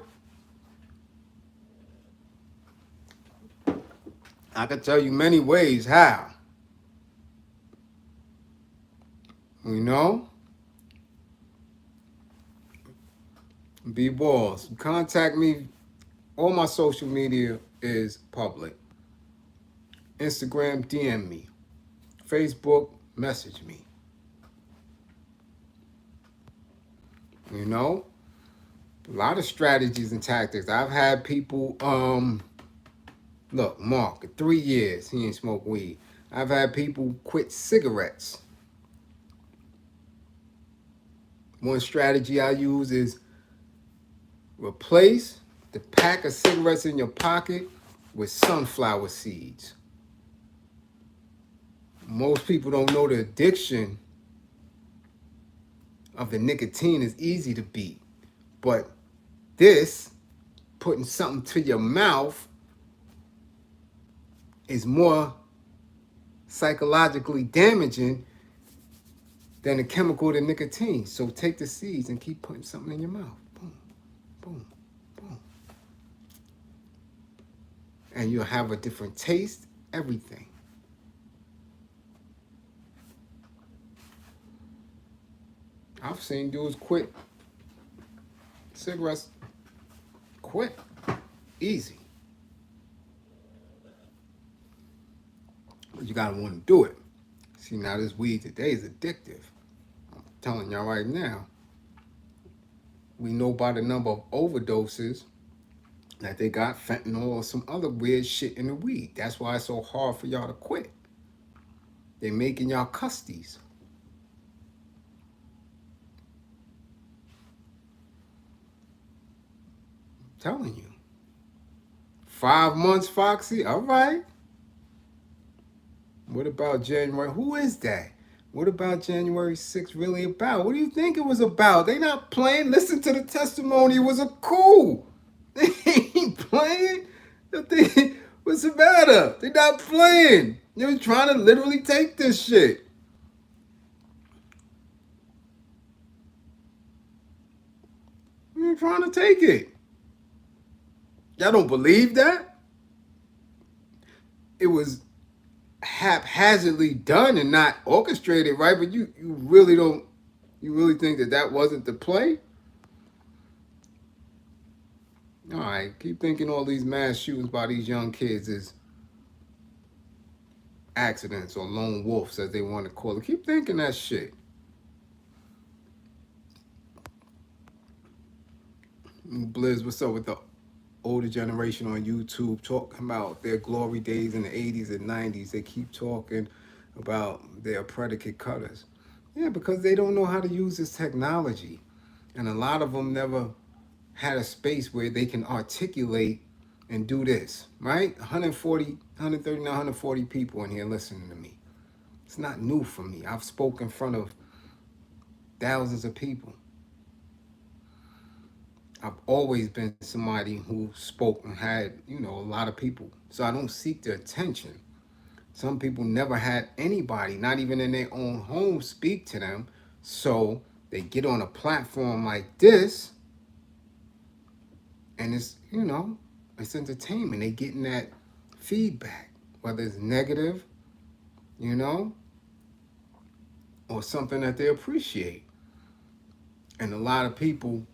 I can tell you many ways how. You know? B-Balls. Contact me. All my social media is public. Instagram, DM me. Facebook, message me. You know? A lot of strategies and tactics. I've had people, look, Mark, 3 years, he ain't smoked weed. I've had people quit cigarettes. One strategy I use is replace the pack of cigarettes in your pocket with sunflower seeds. Most people don't know the addiction of the nicotine is easy to beat. But this, putting something to your mouth, is more psychologically damaging than the chemical, the nicotine. So take the seeds and keep putting something in your mouth. Boom, boom, boom. And you'll have a different taste, everything. I've seen dudes quit cigarettes, quit, easy. But you gotta want to do it. See, now this weed today is addictive. I'm telling y'all right now. We know by the number of overdoses that they got fentanyl or some other weird shit in the weed. That's why it's so hard for y'all to quit. They're making y'all custies. I'm telling you. 5 months, Foxy? All right. What about January? Who is that? What about January 6th really about? What do you think it was about? They not playing. Listen to the testimony. It was a coup. They ain't playing. What's the matter? They not playing. You're trying to literally take this shit. You're trying to take it. Y'all don't believe that? It was haphazardly done and not orchestrated, right? But you really don't, you really think that that wasn't the play? All right, keep thinking all these mass shootings by these young kids is accidents or lone wolves, as they want to call it. Keep thinking that shit. Bliz, what's up with the older generation on YouTube talking about their glory days in the 80s and 90s? They keep talking about their predicate cutters. Yeah, because they don't know how to use this technology. And a lot of them never had a space where they can articulate and do this, right? 140, 139, 140 people in here listening to me. It's not new for me. I've spoken in front of thousands of people. I've always been somebody who spoke and had, a lot of people. So I don't seek their attention. Some people never had anybody, not even in their own home, speak to them. So they get on a platform like this, and it's entertainment. They getting that feedback, whether it's negative, or something that they appreciate. And a lot of people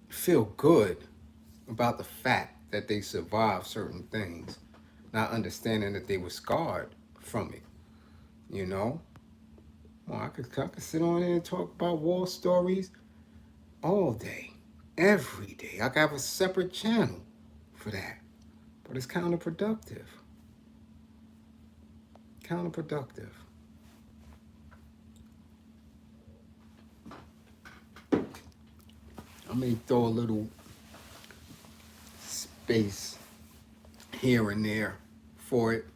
feel good about the fact that they survived certain things, not understanding that they were scarred from it. Well, I could sit on here and talk about war stories all day, every day. I could have a separate channel for that. But it's counterproductive. Counterproductive. I may throw a little space here and there for it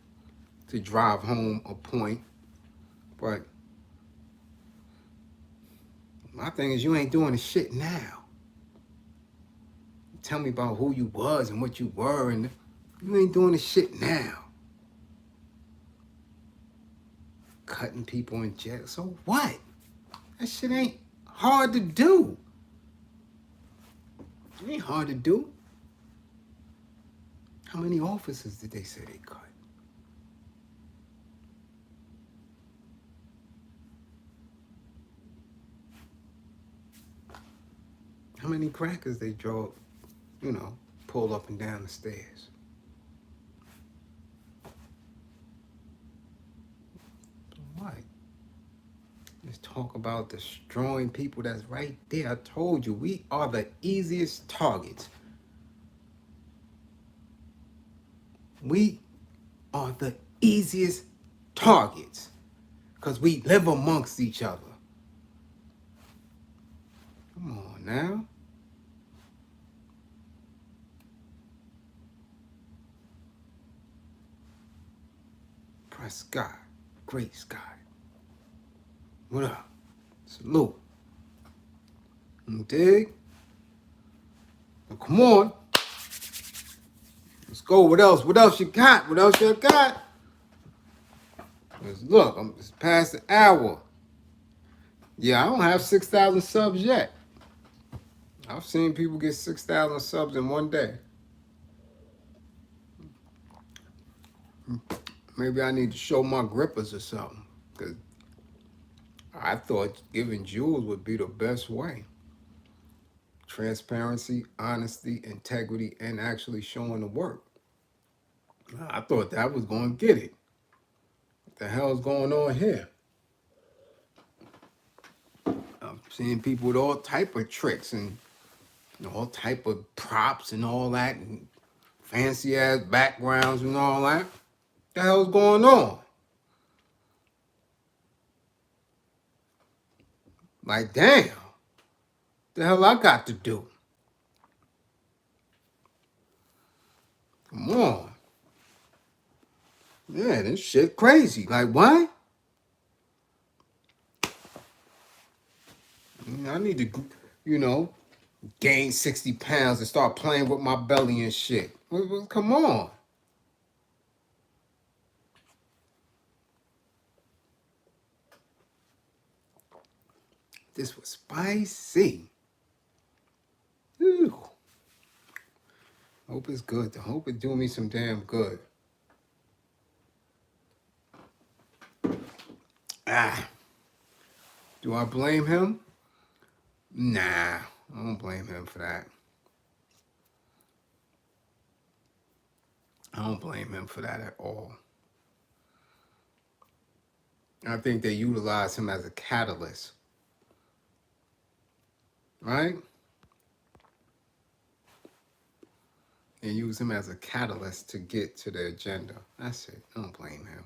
to drive home a point. But my thing is, you ain't doing the shit now. Tell me about who you was and what you were, and you ain't doing the shit now. Cutting people in jail. So what? That shit ain't hard to do. It ain't hard to do. How many officers did they say they cut? How many crackers they drove, pulled up and down the stairs? What? Just talk about destroying people that's right there. I told you, we are the easiest targets. We are the easiest targets because we live amongst each other. Come on now. Prescott, great Scott. What up? Salute. You dig? Now come on. Let's go. What else? What else you got? What else you got? Let's look. It's past the hour. Yeah, I don't have 6,000 subs yet. I've seen people get 6,000 subs in one day. Maybe I need to show my grippers or something. Because I thought giving jewels would be the best way. Transparency, honesty, integrity, and actually showing the work. I thought that was going to get it. What the hell is going on here? I'm seeing people with all type of tricks and all type of props and all that, and fancy ass backgrounds and all that. What the hell's going on? Like, damn. What the hell I got to do? Come on. Yeah, this shit crazy. Like, what? I need to, gain 60 pounds and start playing with my belly and shit. Come on. This was spicy. Hope it's good. Hope it do me some damn good. Do I blame him? Nah, I don't blame him for that. I don't blame him for that at all. I think they utilize him as a catalyst, right? They use him as a catalyst to get to the agenda. That's it. I don't blame him.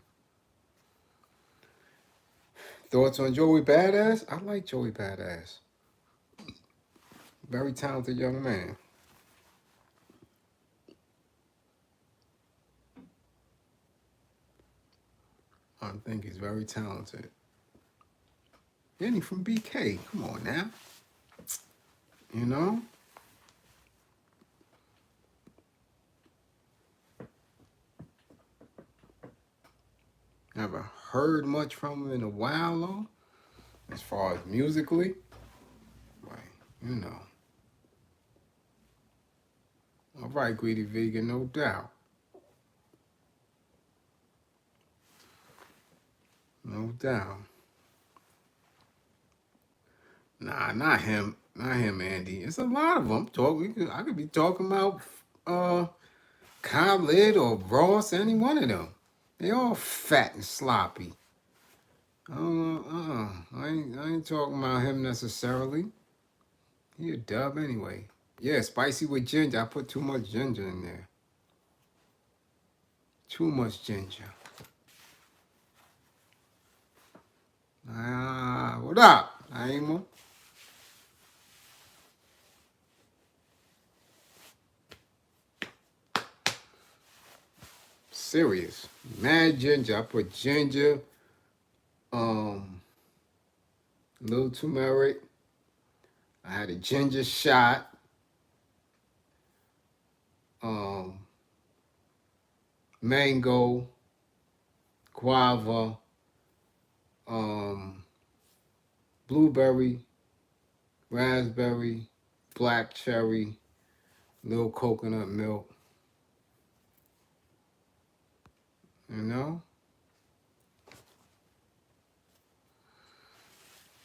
Thoughts on Joey Badass? I like Joey Badass. Very talented young man. I think he's very talented. And he's from BK. Come on now. You know? Never heard much from him in a while, though. As far as musically. Right. You know. All right, Greedy Vegan, no doubt. No doubt. Nah, not him. Not him, Andy. It's a lot of them. I could be talking about Khalid or Ross, any one of them. They all fat and sloppy. I ain't talking about him necessarily. He a dub anyway. Yeah, spicy with ginger. I put too much ginger in there. Too much ginger. What up, Naima? Serious. Mad ginger. I put ginger, little turmeric. I had a ginger shot. Mango, guava, blueberry, raspberry, black cherry, little coconut milk. You know?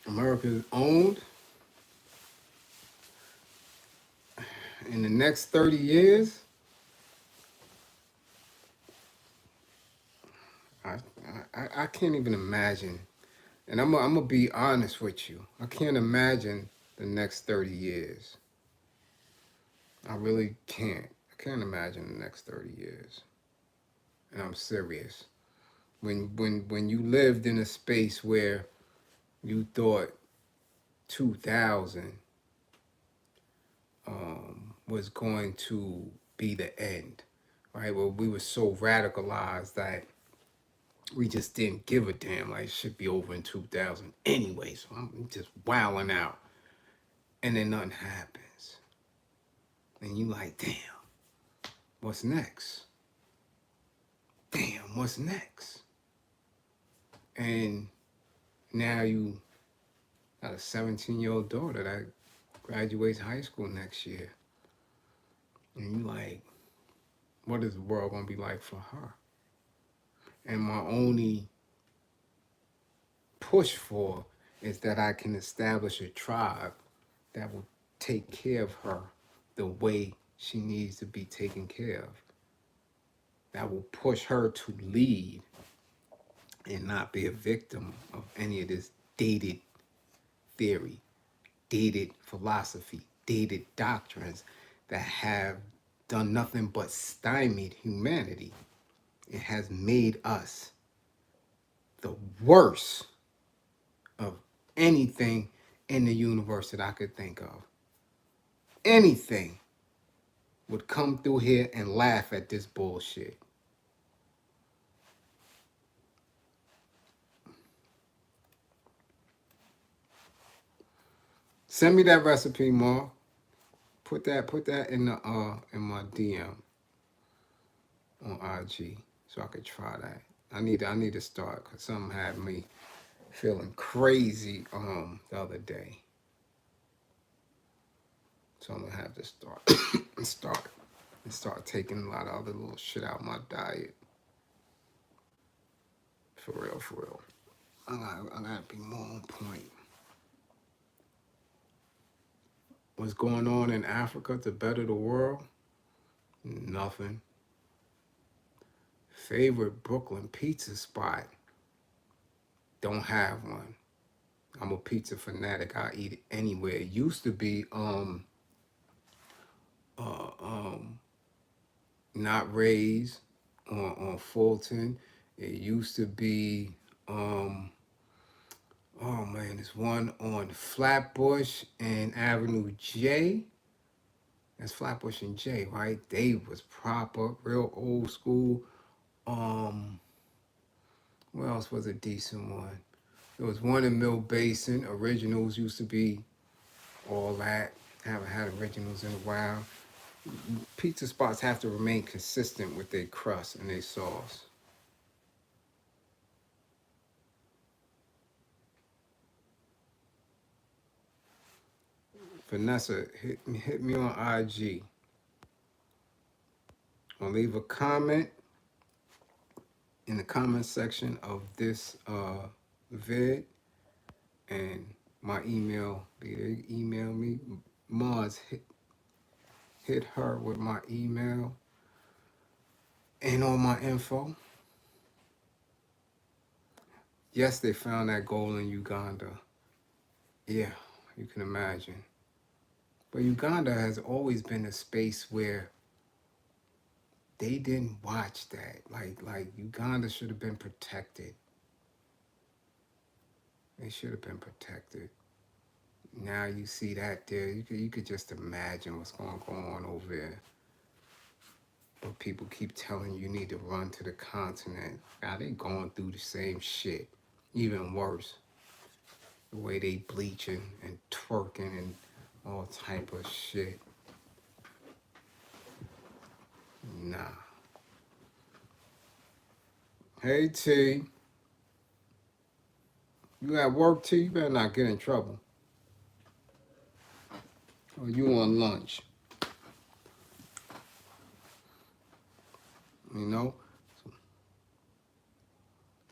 America's owned. In the next 30 years, I can't even imagine. And I'm going to be honest with you. I can't imagine the next 30 years. I really can't. I can't imagine the next 30 years. And I'm serious. When you lived in a space where you thought 2000 was going to be the end, right? Well, we were so radicalized that we just didn't give a damn. Like, it should be over in 2000 anyway, so I'm just wilding out. And then nothing happens. And you like, damn, what's next? Damn, what's next? And now you got a 17-year-old daughter that graduates high school next year. And you like, what is the world going to be like for her? And my only push for is that I can establish a tribe that will take care of her the way she needs to be taken care of. That will push her to lead and not be a victim of any of this dated theory, dated philosophy, dated doctrines that have done nothing but stymied humanity. It has made us the worst of anything in the universe that I could think of. Anything would come through here and laugh at this bullshit. Send me that recipe, Ma. Put that in the in my DM on IG so I could try that. I need to start because something had me feeling crazy the other day. So I'm gonna have to start and start taking a lot of other little shit out of my diet. For real, for real. I gotta be more on point. What's going on in Africa to better the world? Nothing. Favorite Brooklyn pizza spot? Don't have one. I'm a pizza fanatic. I eat it anywhere. It used to be Not Ray's on Fulton. It used to be oh man, there's one on Flatbush and Avenue J. That's Flatbush and J, right? They was proper, real old school. What else was a decent one? There was one in Mill Basin. Originals used to be all that. Haven't had originals in a while. Pizza spots have to remain consistent with their crust and their sauce. Vanessa, hit me on IG. Or leave a comment in the comment section of this vid, and my email, email me. Mars, hit her with my email and all my info. Yes, they found that gold in Uganda. Yeah, you can imagine. But Uganda has always been a space where they didn't watch that. Like Uganda should have been protected. They should have been protected. Now you see that there, you could just imagine what's going to go on over there. But people keep telling you need to run to the continent. Now they going through the same shit, even worse. The way they bleaching and twerking and all type of shit. Nah. Hey T, you at work T? You better not get in trouble. Or you on lunch? You know?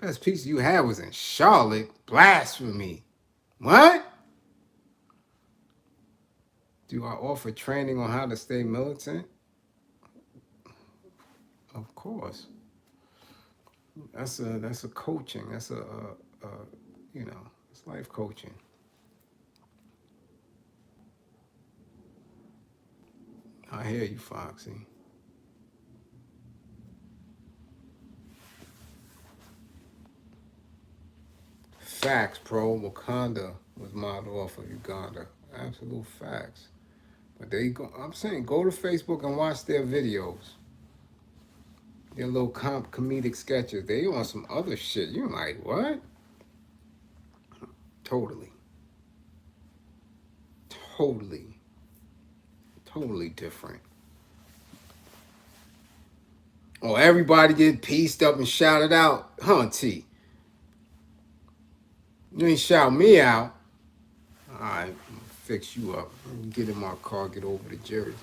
Best pizza you had was in Charlotte. Blasphemy. What? Do I offer training on how to stay militant? Of course. That's a coaching. That's a you know, it's life coaching. I hear you, Foxy. Facts, pro. Wakanda was modeled off of Uganda. Absolute facts. But they go. I'm saying, go to Facebook and watch their videos. Their little comedic sketches. They on some other shit. You're like, what? Totally. Totally different. Oh, everybody get pieced up and shouted out. Huh, T? You ain't shout me out. All right, fix you up. Get in my car, get over to Jersey.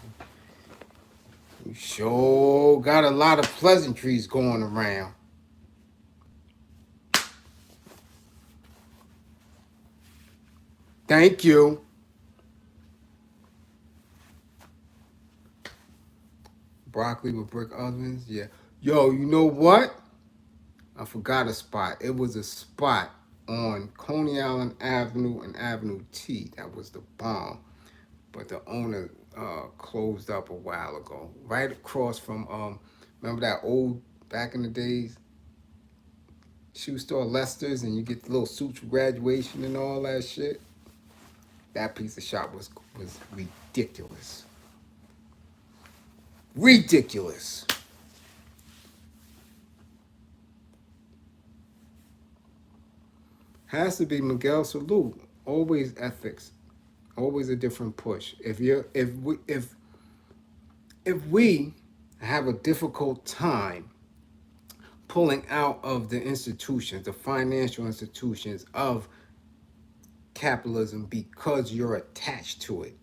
You sure got a lot of pleasantries going around. Thank you. Broccoli with brick ovens, yeah. Yo, you know what? I forgot a spot. It was a spot on Coney Island Avenue and Avenue T that was the bomb. But the owner closed up a while ago. Right across from, remember that old, back in the days, shoe store Lester's, and you get the little suits for graduation and all that shit? That piece of shop was ridiculous. Ridiculous. Has to be Miguel Salute. Always ethics. Always a different push. If we have a difficult time pulling out of the institutions, the financial institutions of capitalism, because you're attached to it,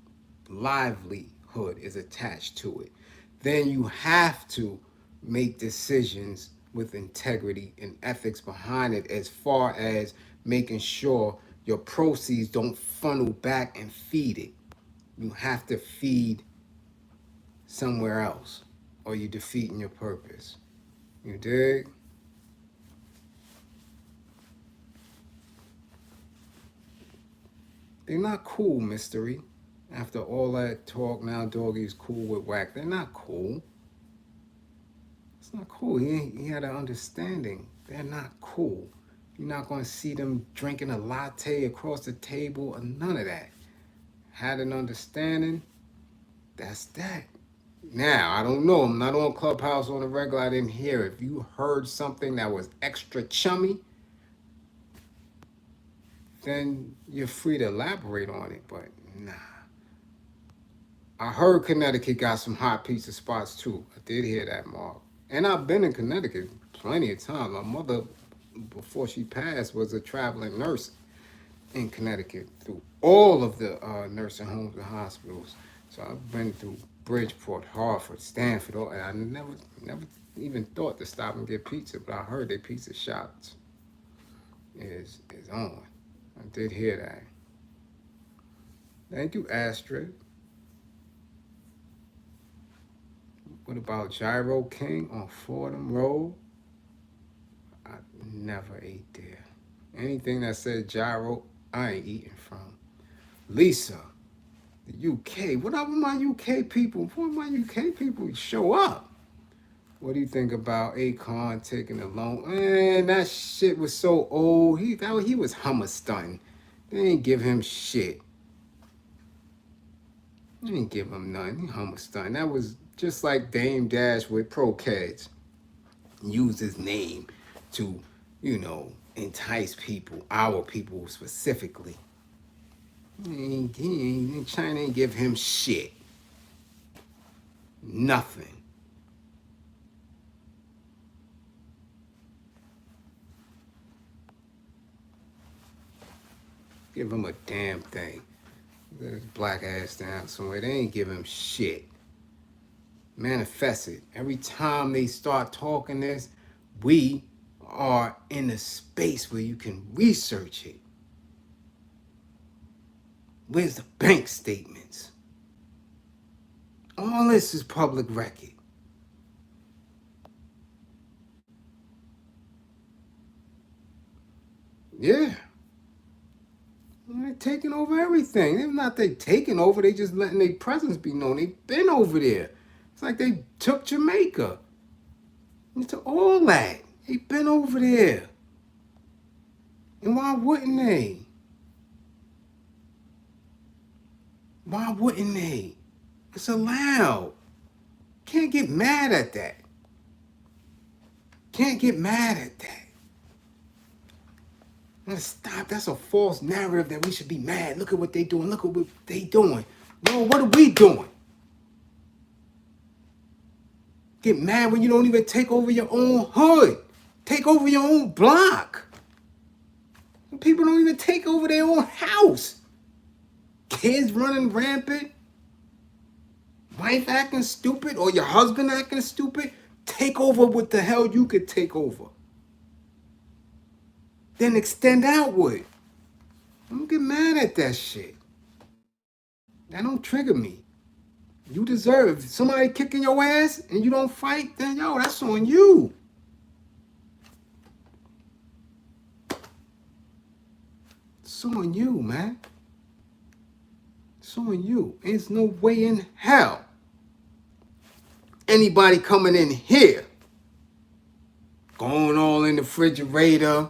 livelihood is attached to it, then you have to make decisions with integrity and ethics behind it, as far as making sure your proceeds don't funnel back and feed it. You have to feed somewhere else, or you're defeating your purpose. You dig? They're not cool, mystery. After all that talk, now Doggy's cool with Whack. They're not cool. It's not cool. He had an understanding. They're not cool. You're not going to see them drinking a latte across the table or none of that. Had an understanding. That's that. Now, I don't know. I'm not on Clubhouse on the regular. I didn't hear. If you heard something that was extra chummy, then you're free to elaborate on it. But nah. I heard Connecticut got some hot pizza spots too. I did hear that, Mark. And I've been in Connecticut plenty of times. My mother, before she passed, was a traveling nurse in Connecticut through all of the nursing homes and hospitals. So I've been through Bridgeport, Hartford, Stanford, and I never even thought to stop and get pizza. But I heard their pizza shops is on. I did hear that. Thank you, Astrid. What about Gyro King on Fordham Road? I never ate there. Anything that said gyro, I ain't eating from. Lisa, the UK. What up with my UK people? Why my UK people show up? What do you think about Akon taking the loan? Man, that shit was so old. He was hummer stunting. They didn't give him shit. They didn't give him nothing. He hummer stunting. That was just like Dame Dash with Pro Kids. Use his name to, entice people, our people specifically. China ain't give him shit. Nothing. Give him a damn thing. Let his black ass down somewhere. They ain't give him shit. Manifest it. Every time they start talking this, we are in a space where you can research it. Where's the bank statements? All this is public record. Yeah. They're taking over everything. They're not they taking over, they just letting their presence be known. They've been over there. It's like they took Jamaica. Into all that. They've been over there. And why wouldn't they? Why wouldn't they? It's allowed. Can't get mad at that. Can't get mad at that. Let's stop. That's a false narrative that we should be mad. Look at what they doing. Look at what they doing. No, what are we doing? Get mad when you don't even take over your own hood. Take over your own block. People don't even take over their own house. Kids running rampant. Wife acting stupid, or your husband acting stupid. Take over what the hell you could take over. Then extend outward. Don't get mad at that shit. That don't trigger me. You deserve. If somebody kicking your ass and you don't fight, then that's on you. It's on you, man. It's on you. There's no way in hell anybody coming in here, going all in the refrigerator,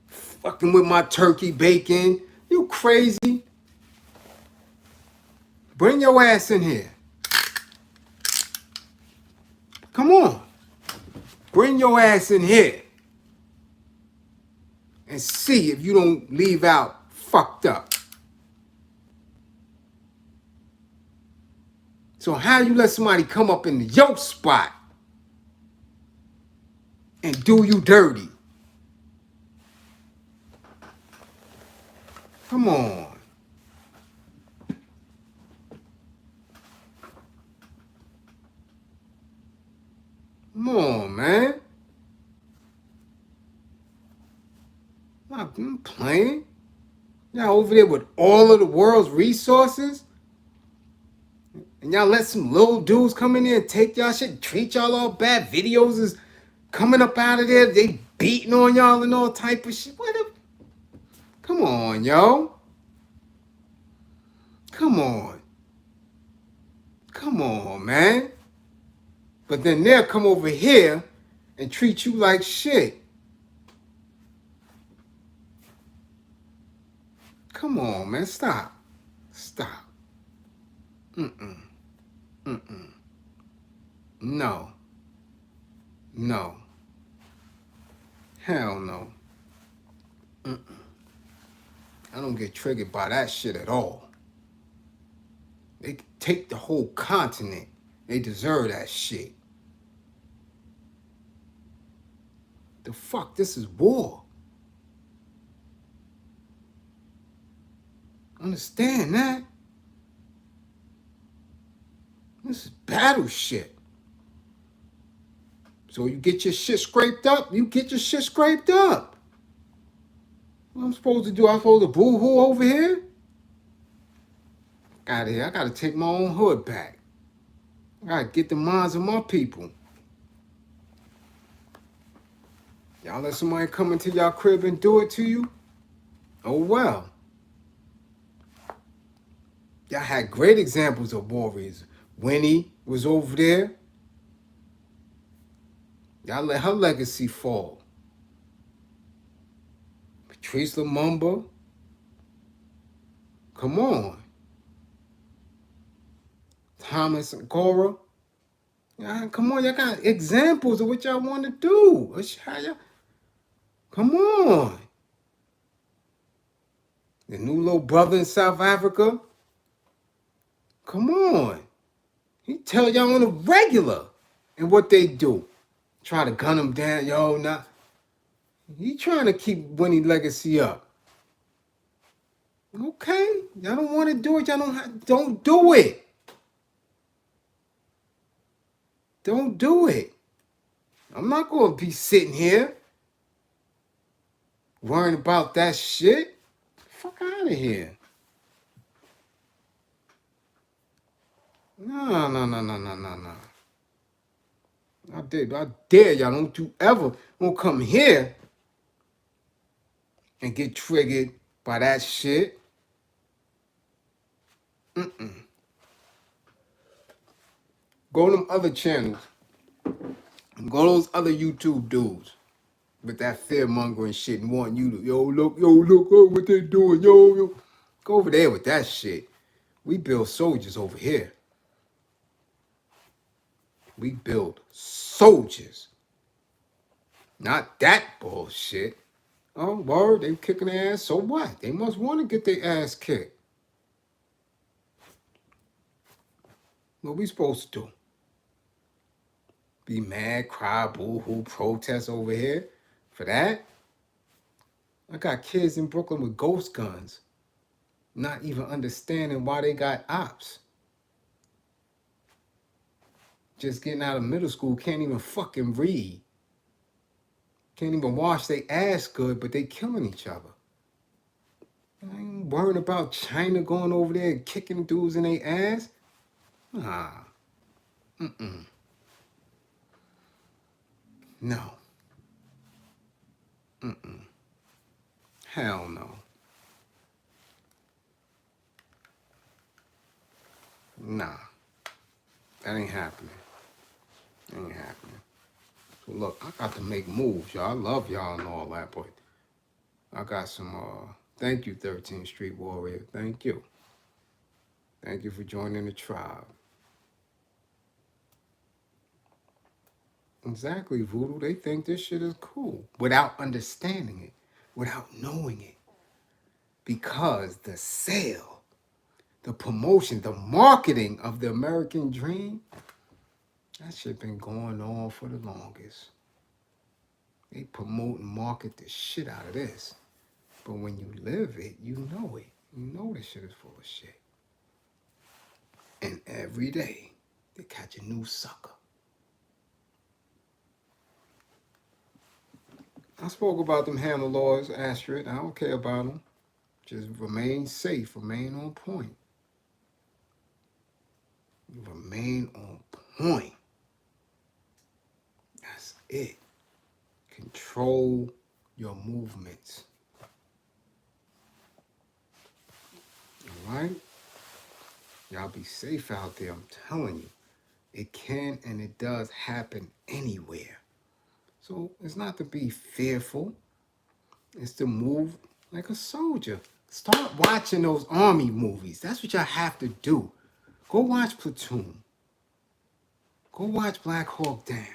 fucking with my turkey bacon. You crazy? Bring your ass in here. Come on. Bring your ass in here. And see if you don't leave out fucked up. So how you let somebody come up in your spot and do you dirty? Come on. playing? Y'all over there with all of the world's resources? And y'all let some little dudes come in there and take y'all shit, treat y'all all bad. Videos is coming up out of there. They beating on y'all and all type of shit. What the? Come on, yo. Come on. Come on, man. But then they'll come over here and treat you like shit. Come on, man. Stop. Stop. Mm-mm. Mm-mm. No. No. Hell no. Mm-mm. I don't get triggered by that shit at all. They take the whole continent. They deserve that shit. The fuck? This is war. Understand that? This is battle shit. So you get your shit scraped up, you get your shit scraped up. What I'm supposed to do? I'm supposed to boo-hoo over here? Out of here. I gotta take my own hood back. I gotta get the minds of my people. Y'all let somebody come into y'all crib and do it to you? Oh well. Y'all had great examples of warriors. Winnie was over there. Y'all let her legacy fall. Patrice Lumumba. Come on. Thomas Sankara. Come on, y'all got examples of what y'all want to do. Come on. The new little brother in South Africa. Come on. He tell y'all on a regular and what they do. Try to gun him down. Yo, nah. He trying to keep Winnie legacy up. Okay. Y'all don't want to do it. Y'all don't do it. Don't do it. I'm not going to be sitting here worrying about that shit. Fuck out of here. No. I dare y'all. Don't you ever won't come here and get triggered by that shit. Mm-mm. Go to them other channels. Go to those other YouTube dudes with that fear mongering shit and want you to, yo, look, oh, what they doing, yo. Go over there with that shit. We build soldiers over here. We build soldiers. Not that bullshit. Oh, word, they kicking their ass, so what? They must want to get their ass kicked. What we supposed to do? Be mad, cry, boo-hoo, protest over here for that? I got kids in Brooklyn with ghost guns, not even understanding why they got ops. Just getting out of middle school, can't even fucking read. Can't even wash their ass good, but they killing each other. I ain't worrying about China going over there and kicking dudes in their ass. Nah. Mm-mm. No. Mm-mm. Hell no. Nah. That ain't happening. Ain't happening. So look, I got to make moves, y'all. I love y'all and all that, but I got some, thank you, 13th Street Warrior. Thank you. Thank you for joining the tribe. Exactly, Voodoo. They think this shit is cool without understanding it, without knowing it. Because the sale, the promotion, the marketing of the American dream, that shit been going on for the longest. They promote and market the shit out of this. But when you live it, you know it. You know this shit is full of shit. And every day, they catch a new sucker. I spoke about them hammer laws, Astrid. I don't care about them. Just remain safe, remain on point. Remain on point. That's it. Control your movements. All right? Y'all be safe out there. I'm telling you. It can and it does happen anywhere. So it's not to be fearful. It's to move like a soldier. Start watching those army movies. That's what y'all have to do. Go watch Platoon. Go watch Black Hawk Down.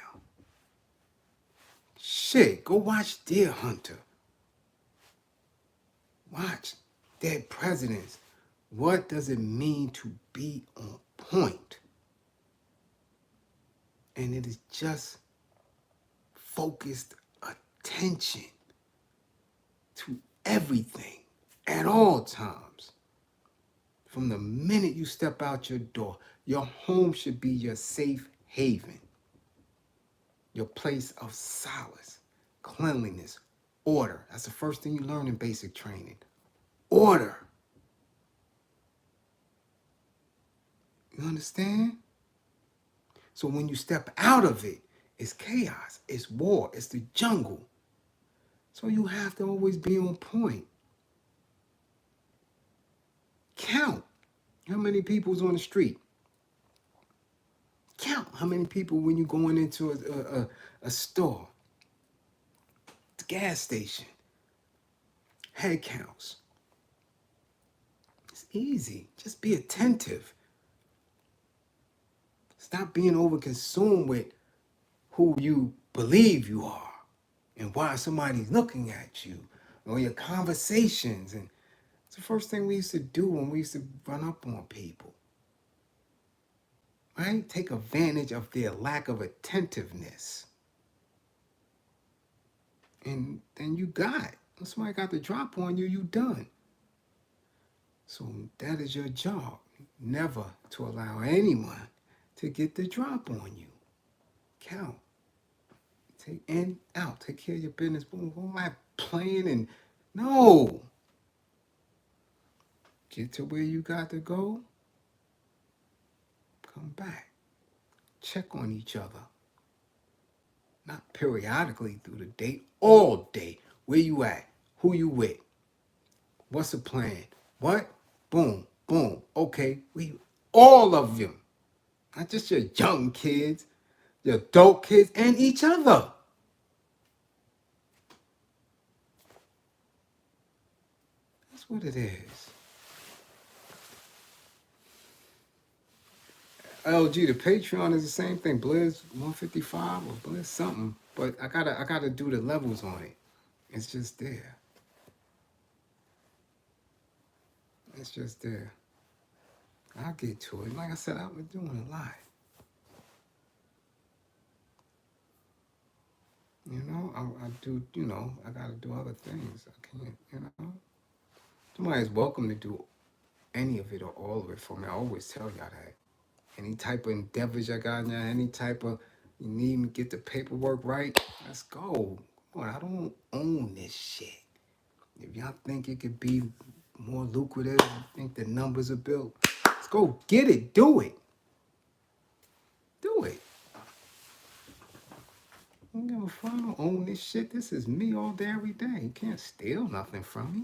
Shit, go watch Deer Hunter. Watch Dead Presidents. What does it mean to be on point? And it is just focused attention to everything at all times. From the minute you step out your door, your home should be your safe haven, your place of solace, cleanliness, order. That's the first thing you learn in basic training. Order. You understand? So when you step out of it, it's chaos, it's war, it's the jungle. So you have to always be on point. Count how many people's on the street. Count how many people when you're going into a store, the gas station. Head counts. It's easy. Just be attentive. Stop being overconsumed with who you believe you are and why somebody's looking at you or your conversations. And it's the first thing we used to do when we used to run up on people. Right? Take advantage of their lack of attentiveness. And then you got. When somebody got the drop on you, you done. So that is your job. Never to allow anyone to get the drop on you. Count. Take in, out. Take care of your business. Boom, all that playing and no. Get to where you got to go. Come back. Check on each other. Not periodically through the day, all day. Where you at? Who you with? What's the plan? What? Boom, boom. Okay, all of them. Not just your young kids, your adult kids, and each other. That's what it is. LG, the Patreon is the same thing. Bliz 155 or Bliz something. But I gotta do the levels on it. It's just there. It's just there. I'll get to it. Like I said, I've been doing a lot. You know, I do, you know, I gotta do other things. I can't, you know. Somebody's welcome to do any of it or all of it for me. I always tell y'all that. Any type of endeavors I got now, any type of, you need me to get the paperwork right, let's go. Come on, I don't own this shit. If y'all think it could be more lucrative, think the numbers are built, let's go get it, do it. Do it. I don't give a fuck, I don't own this shit. This is me all day, every day. You can't steal nothing from me.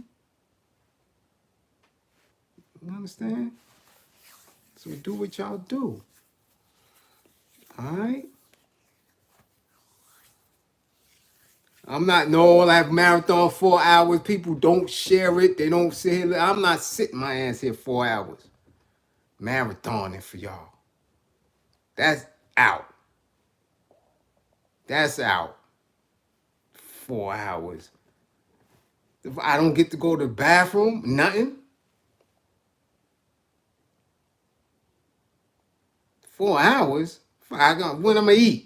You understand? So do what y'all do. Alright? I'm not all that marathon 4 hours. People don't share it. They don't sit here. I'm not sitting my ass here 4 hours. Marathoning for y'all. That's out. That's out. 4 hours. If I don't get to go to the bathroom, nothing. 4 hours? When I'm gonna eat?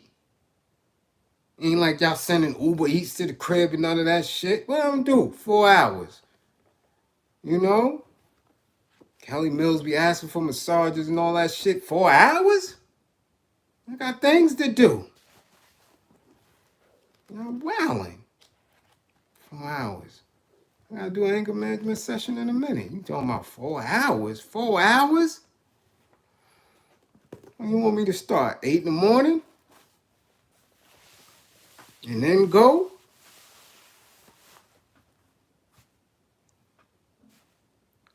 Ain't like y'all sending Uber Eats to the crib and none of that shit. What I'm gonna do? 4 hours. You know? Kelly Mills be asking for massages and all that shit. 4 hours? I got things to do. I'm wilding. 4 hours. I gotta do an anger management session in a minute. You talking about 4 hours? 4 hours? When you want me to start? 8 in the morning? And then go?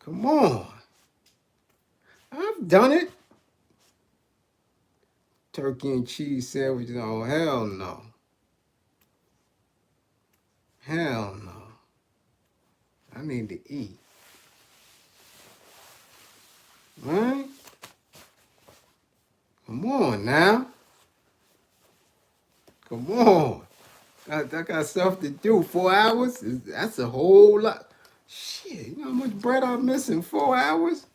Come on. I've done it. Turkey and cheese sandwiches. Oh, hell no. Hell no. I need to eat. Right? Come on now. Come on. I got stuff to do. 4 hours? That's a whole lot. Shit, you know how much bread I'm missing? 4 hours?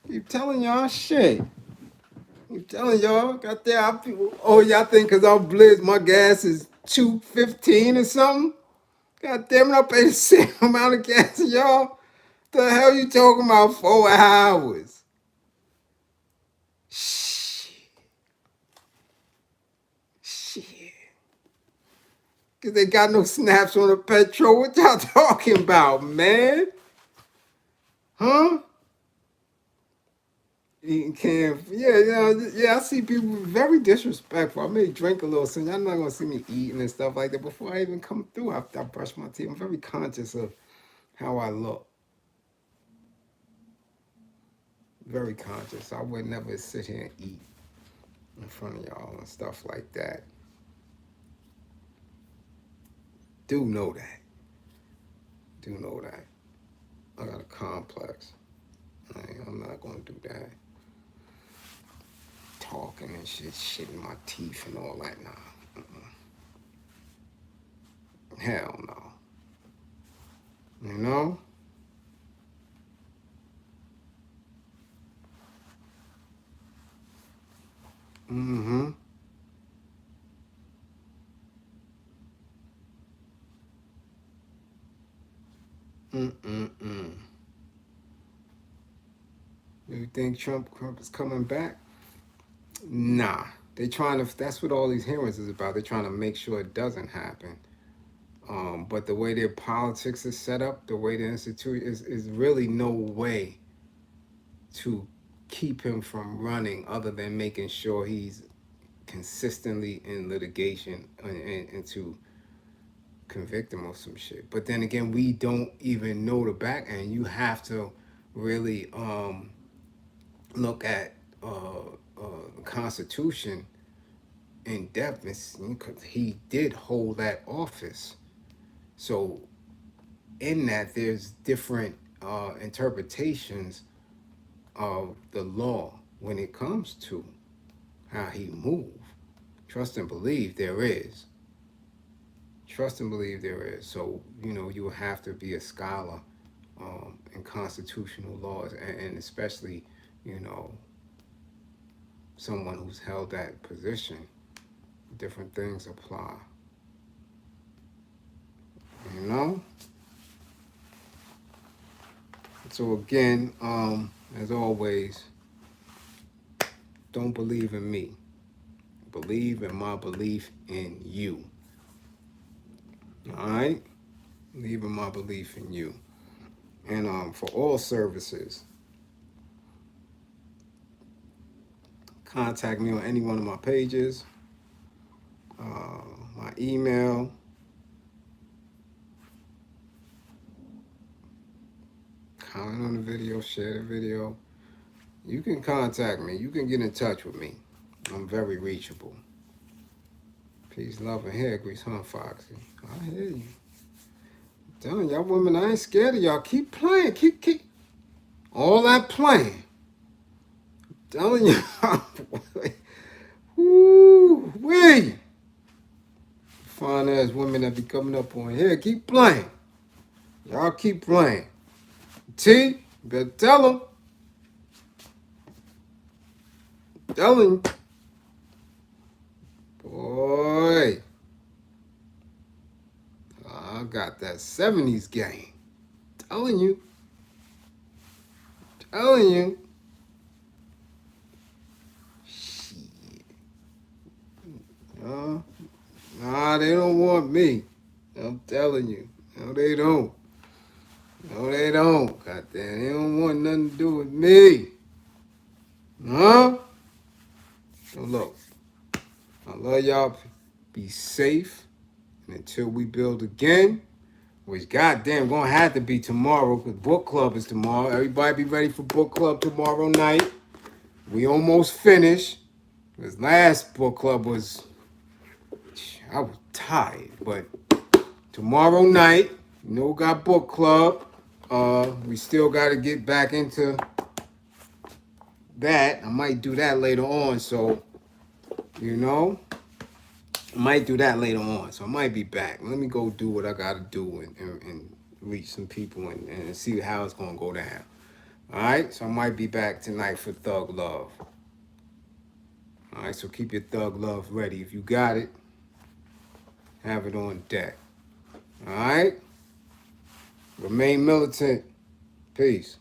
Keep telling y'all shit. Keep telling y'all. Got there. Oh, y'all think because I'm Bliz, my gas is $2.15 or something? God damn it, I pay the same amount of gas as y'all. The hell you talking about 4 hours? Shit. Because they got no snaps on the petrol. What y'all talking about, man? Huh? Eating canned. Yeah, I see people very disrespectful. I may drink a little, so y'all not going to see me eating and stuff like that. Before I even come through, I brush my teeth. I'm very conscious of how I look. Very conscious. I would never sit here and eat in front of y'all and stuff like that. Do know that. Do know that. I got a complex. I'm not going to do that. Talking and shit in my teeth and all that. Nah. Hell no. You know? Mm-hmm. Mm-mm-mm. You think Trump is coming back? Nah. They trying to, that's what all these hearings is about. They're trying to make sure it doesn't happen. But the way their politics is set up, the way the institute is really no way to keep him from running other than making sure he's consistently in litigation and to convict him of some shit. But then again, we don't even know the back end. You have to really look at the Constitution in depth because he did hold that office. So in that, there's different interpretations of the law when it comes to how he moved. Trust and believe there is. Trust and believe there is. So, you will have to be a scholar in constitutional laws and especially, someone who's held that position. Different things apply. You know? So again, as always, don't believe in me. Believe in my belief in you. All right? Believe in my belief in you. And for all services, contact me on any one of my pages, my email. Comment on the video, share the video. You can contact me. You can get in touch with me. I'm very reachable. Peace, love, and hair grease, huh, Foxy? I hear you. I'm telling y'all women, I ain't scared of y'all. Keep playing. Keep. All that playing. I'm telling y'all. Woo, wee. Fine ass women that be coming up on here. Keep playing. Y'all keep playing. T, better tell them. Telling you. Boy. I got that 70s game. Telling you. Telling you. Shit. Nah, they don't want me. I'm telling you. No, they don't. No, they don't. Goddamn, they don't want nothing to do with me. Huh? So look, I love y'all. Be safe. And until we build again, which goddamn gonna have to be tomorrow, because book club is tomorrow. Everybody be ready for book club tomorrow night. We almost finished. This last book club was, I was tired, but tomorrow night, got book club. We still got to get back into that. I might do that later on, so, I might do that later on, so I might be back. Let me go do what I got to do and reach some people and see how it's going to go down. All right, so I might be back tonight for Thug Love. All right, so keep your Thug Love ready. If you got it, have it on deck. All right? Remain militant. Peace.